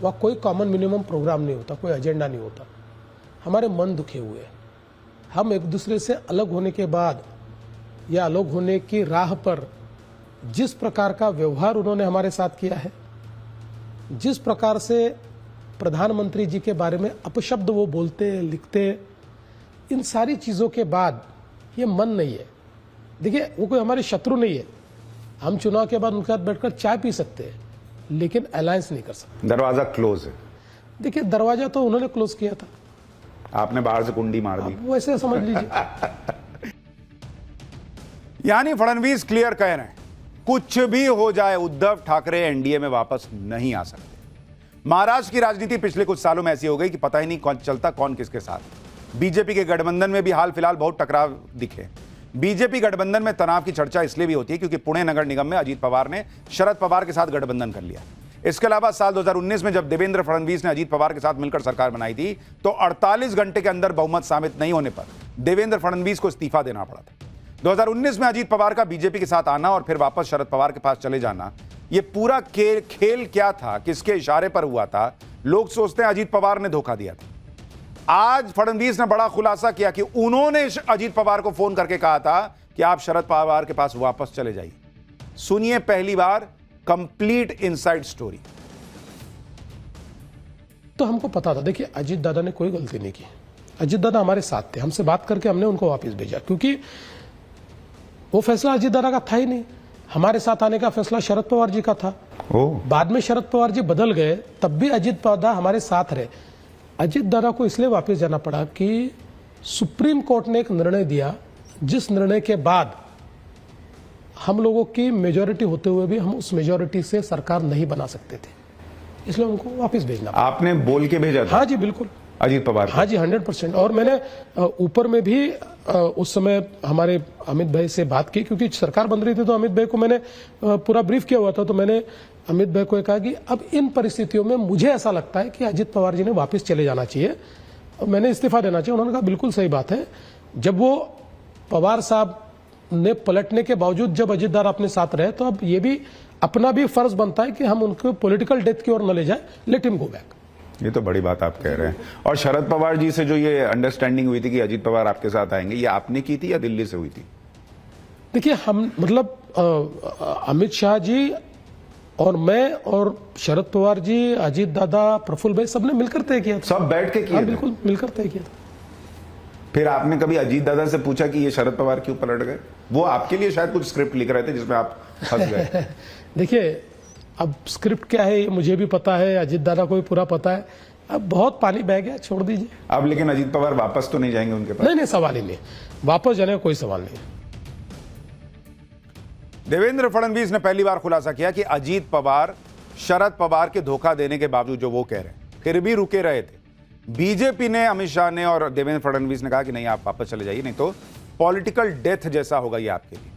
वहां कोई कॉमन मिनिमम प्रोग्राम नहीं होता, कोई एजेंडा नहीं होता। हमारे मन दुखे हुए हैं, हम एक दूसरे से अलग होने के बाद या अलग होने की राह पर जिस प्रकार का व्यवहार उन्होंने हमारे साथ किया है, जिस प्रकार से प्रधानमंत्री जी के बारे में अपशब्द वो बोलते लिखते, इन सारी चीजों के बाद ये मन नहीं है। देखिए, वो कोई हमारे शत्रु नहीं है, हम चुनाव के बाद उनके साथ बैठकर चाय पी सकते हैं, लेकिन अलायंस नहीं कर सकते। दरवाजा क्लोज है। देखिए, दरवाजा तो उन्होंने क्लोज किया था, आपने बाहर से कुंडी मार दी, वैसे समझ लीजिए। यानी फडणवीस क्लियर कह रहे हैं, कुछ भी हो जाए उद्धव ठाकरे एनडीए में वापस नहीं आ सकते। महाराष्ट्र की राजनीति पिछले कुछ सालों में ऐसी हो गई कि पता ही नहीं कौन चलता कौन किसके साथ। बीजेपी के गठबंधन में भी हाल फिलहाल बहुत टकराव दिखे। बीजेपी गठबंधन में तनाव की चर्चा इसलिए भी होती है क्योंकि पुणे नगर निगम में अजीत पवार ने शरद पवार के साथ गठबंधन कर लिया। इसके अलावा साल 2019 में जब देवेंद्र फडणवीस ने अजीत पवार के साथ मिलकर सरकार बनाई थी तो 48 घंटे के अंदर बहुमत साबित नहीं होने पर देवेंद्र फडणवीस को इस्तीफा देना पड़ा था। 2019 में अजीत पवार का बीजेपी के साथ आना और फिर वापस शरद पवार के पास चले जाना, ये पूरा खेल क्या था, किसके इशारे पर हुआ था? लोग सोचते हैं अजीत पवार ने धोखा दिया था। आज फडणवीस ने बड़ा खुलासा किया कि उन्होंने अजीत पवार को फोन करके कहा था कि आप शरद पवार के पास वापस चले जाइए। सुनिए पहली बार कंप्लीट इनसाइड स्टोरी। तो हमको पता था, देखिए अजीत दादा ने कोई गलती नहीं की, अजीत दादा हमारे साथ थे, हमसे बात करके हमने उनको वापस भेजा, क्योंकि वो फैसला अजीत दादा का था ही नहीं। हमारे साथ आने का फैसला शरद पवार जी का था। बाद में शरद पवार जी बदल गए, तब भी अजीत दादा हमारे साथ रहे। अजीत दादा को इसलिए वापस जाना पड़ा कि सुप्रीम कोर्ट ने एक निर्णय दिया, जिस निर्णय के बाद हम लोगों की मेजॉरिटी होते हुए भी हम उस मेजॉरिटी से सरकार नहीं बना सकते थे, इसलिए उनको वापस भेजना पड़ा। आपने बोल के भेजा था? हाँ जी, बिल्कुल अजीत पवार। हाँ जी, 100%। और मैंने ऊपर में भी उस समय हमारे अमित भाई से बात की, क्योंकि सरकार बन रही थी, तो अमित भाई को मैंने पूरा ब्रीफ किया हुआ था। तो मैंने अमित भाई को कहा कि अब इन परिस्थितियों में मुझे ऐसा लगता है कि अजीत पवार जी ने वापस चले जाना चाहिए और मैंने इस्तीफा देना चाहिए। उन्होंने कहा बिल्कुल सही बात है। जब वो पवार साहब ने पलटने के बावजूद जब अजीत दादा अपने साथ रहे, तो अब ये भी अपना भी फर्ज बनता है कि हम उनको पॉलिटिकल डेथ की ओर न ले जाए, लेट हिम गो बैक। ये तो बड़ी बात आप कह रहे हैं। और शरद पवार जी से जो ये अंडरस्टैंडिंग हुई थी कि अजीत पवार आपके साथ आएंगे, ये आपने की थी या दिल्ली से हुई थी? देखिए, हम मतलब अमित शाह जी और मैं और शरद पवार जी, अजीत दादा, प्रफुल्ल भाई, सबने मिलकर तय किया था। सब बैठ के किया? बिल्कुल मिलकर तय किया था। फिर आपने कभी अजीत दादा से पूछा कि ये शरद पवार क्यों पलट गए? वो आपके लिए शायद कुछ स्क्रिप्ट लिख रहे थे जिसमें आप फंस गए। देखिए, अब स्क्रिप्ट क्या है ये मुझे भी पता है, अजीत दादा को भी पूरा पता है। अब बहुत पानी बह गया, छोड़ दीजिए। अब लेकिन अजीत पवार वापस तो नहीं जाएंगे उनके पास? नहीं, सवाल ही नहीं, वापस जाने का कोई सवाल नहीं। देवेंद्र फडणवीस ने पहली बार खुलासा किया कि अजीत पवार शरद पवार के धोखा देने के बावजूद जो वो कह रहे हैं फिर भी रुके रहे थे। बीजेपी ने, अमित शाह ने और देवेंद्र फडणवीस ने कहा कि नहीं, आप वापस चले जाइए, नहीं तो पॉलिटिकल डेथ जैसा होगा ये आपके लिए।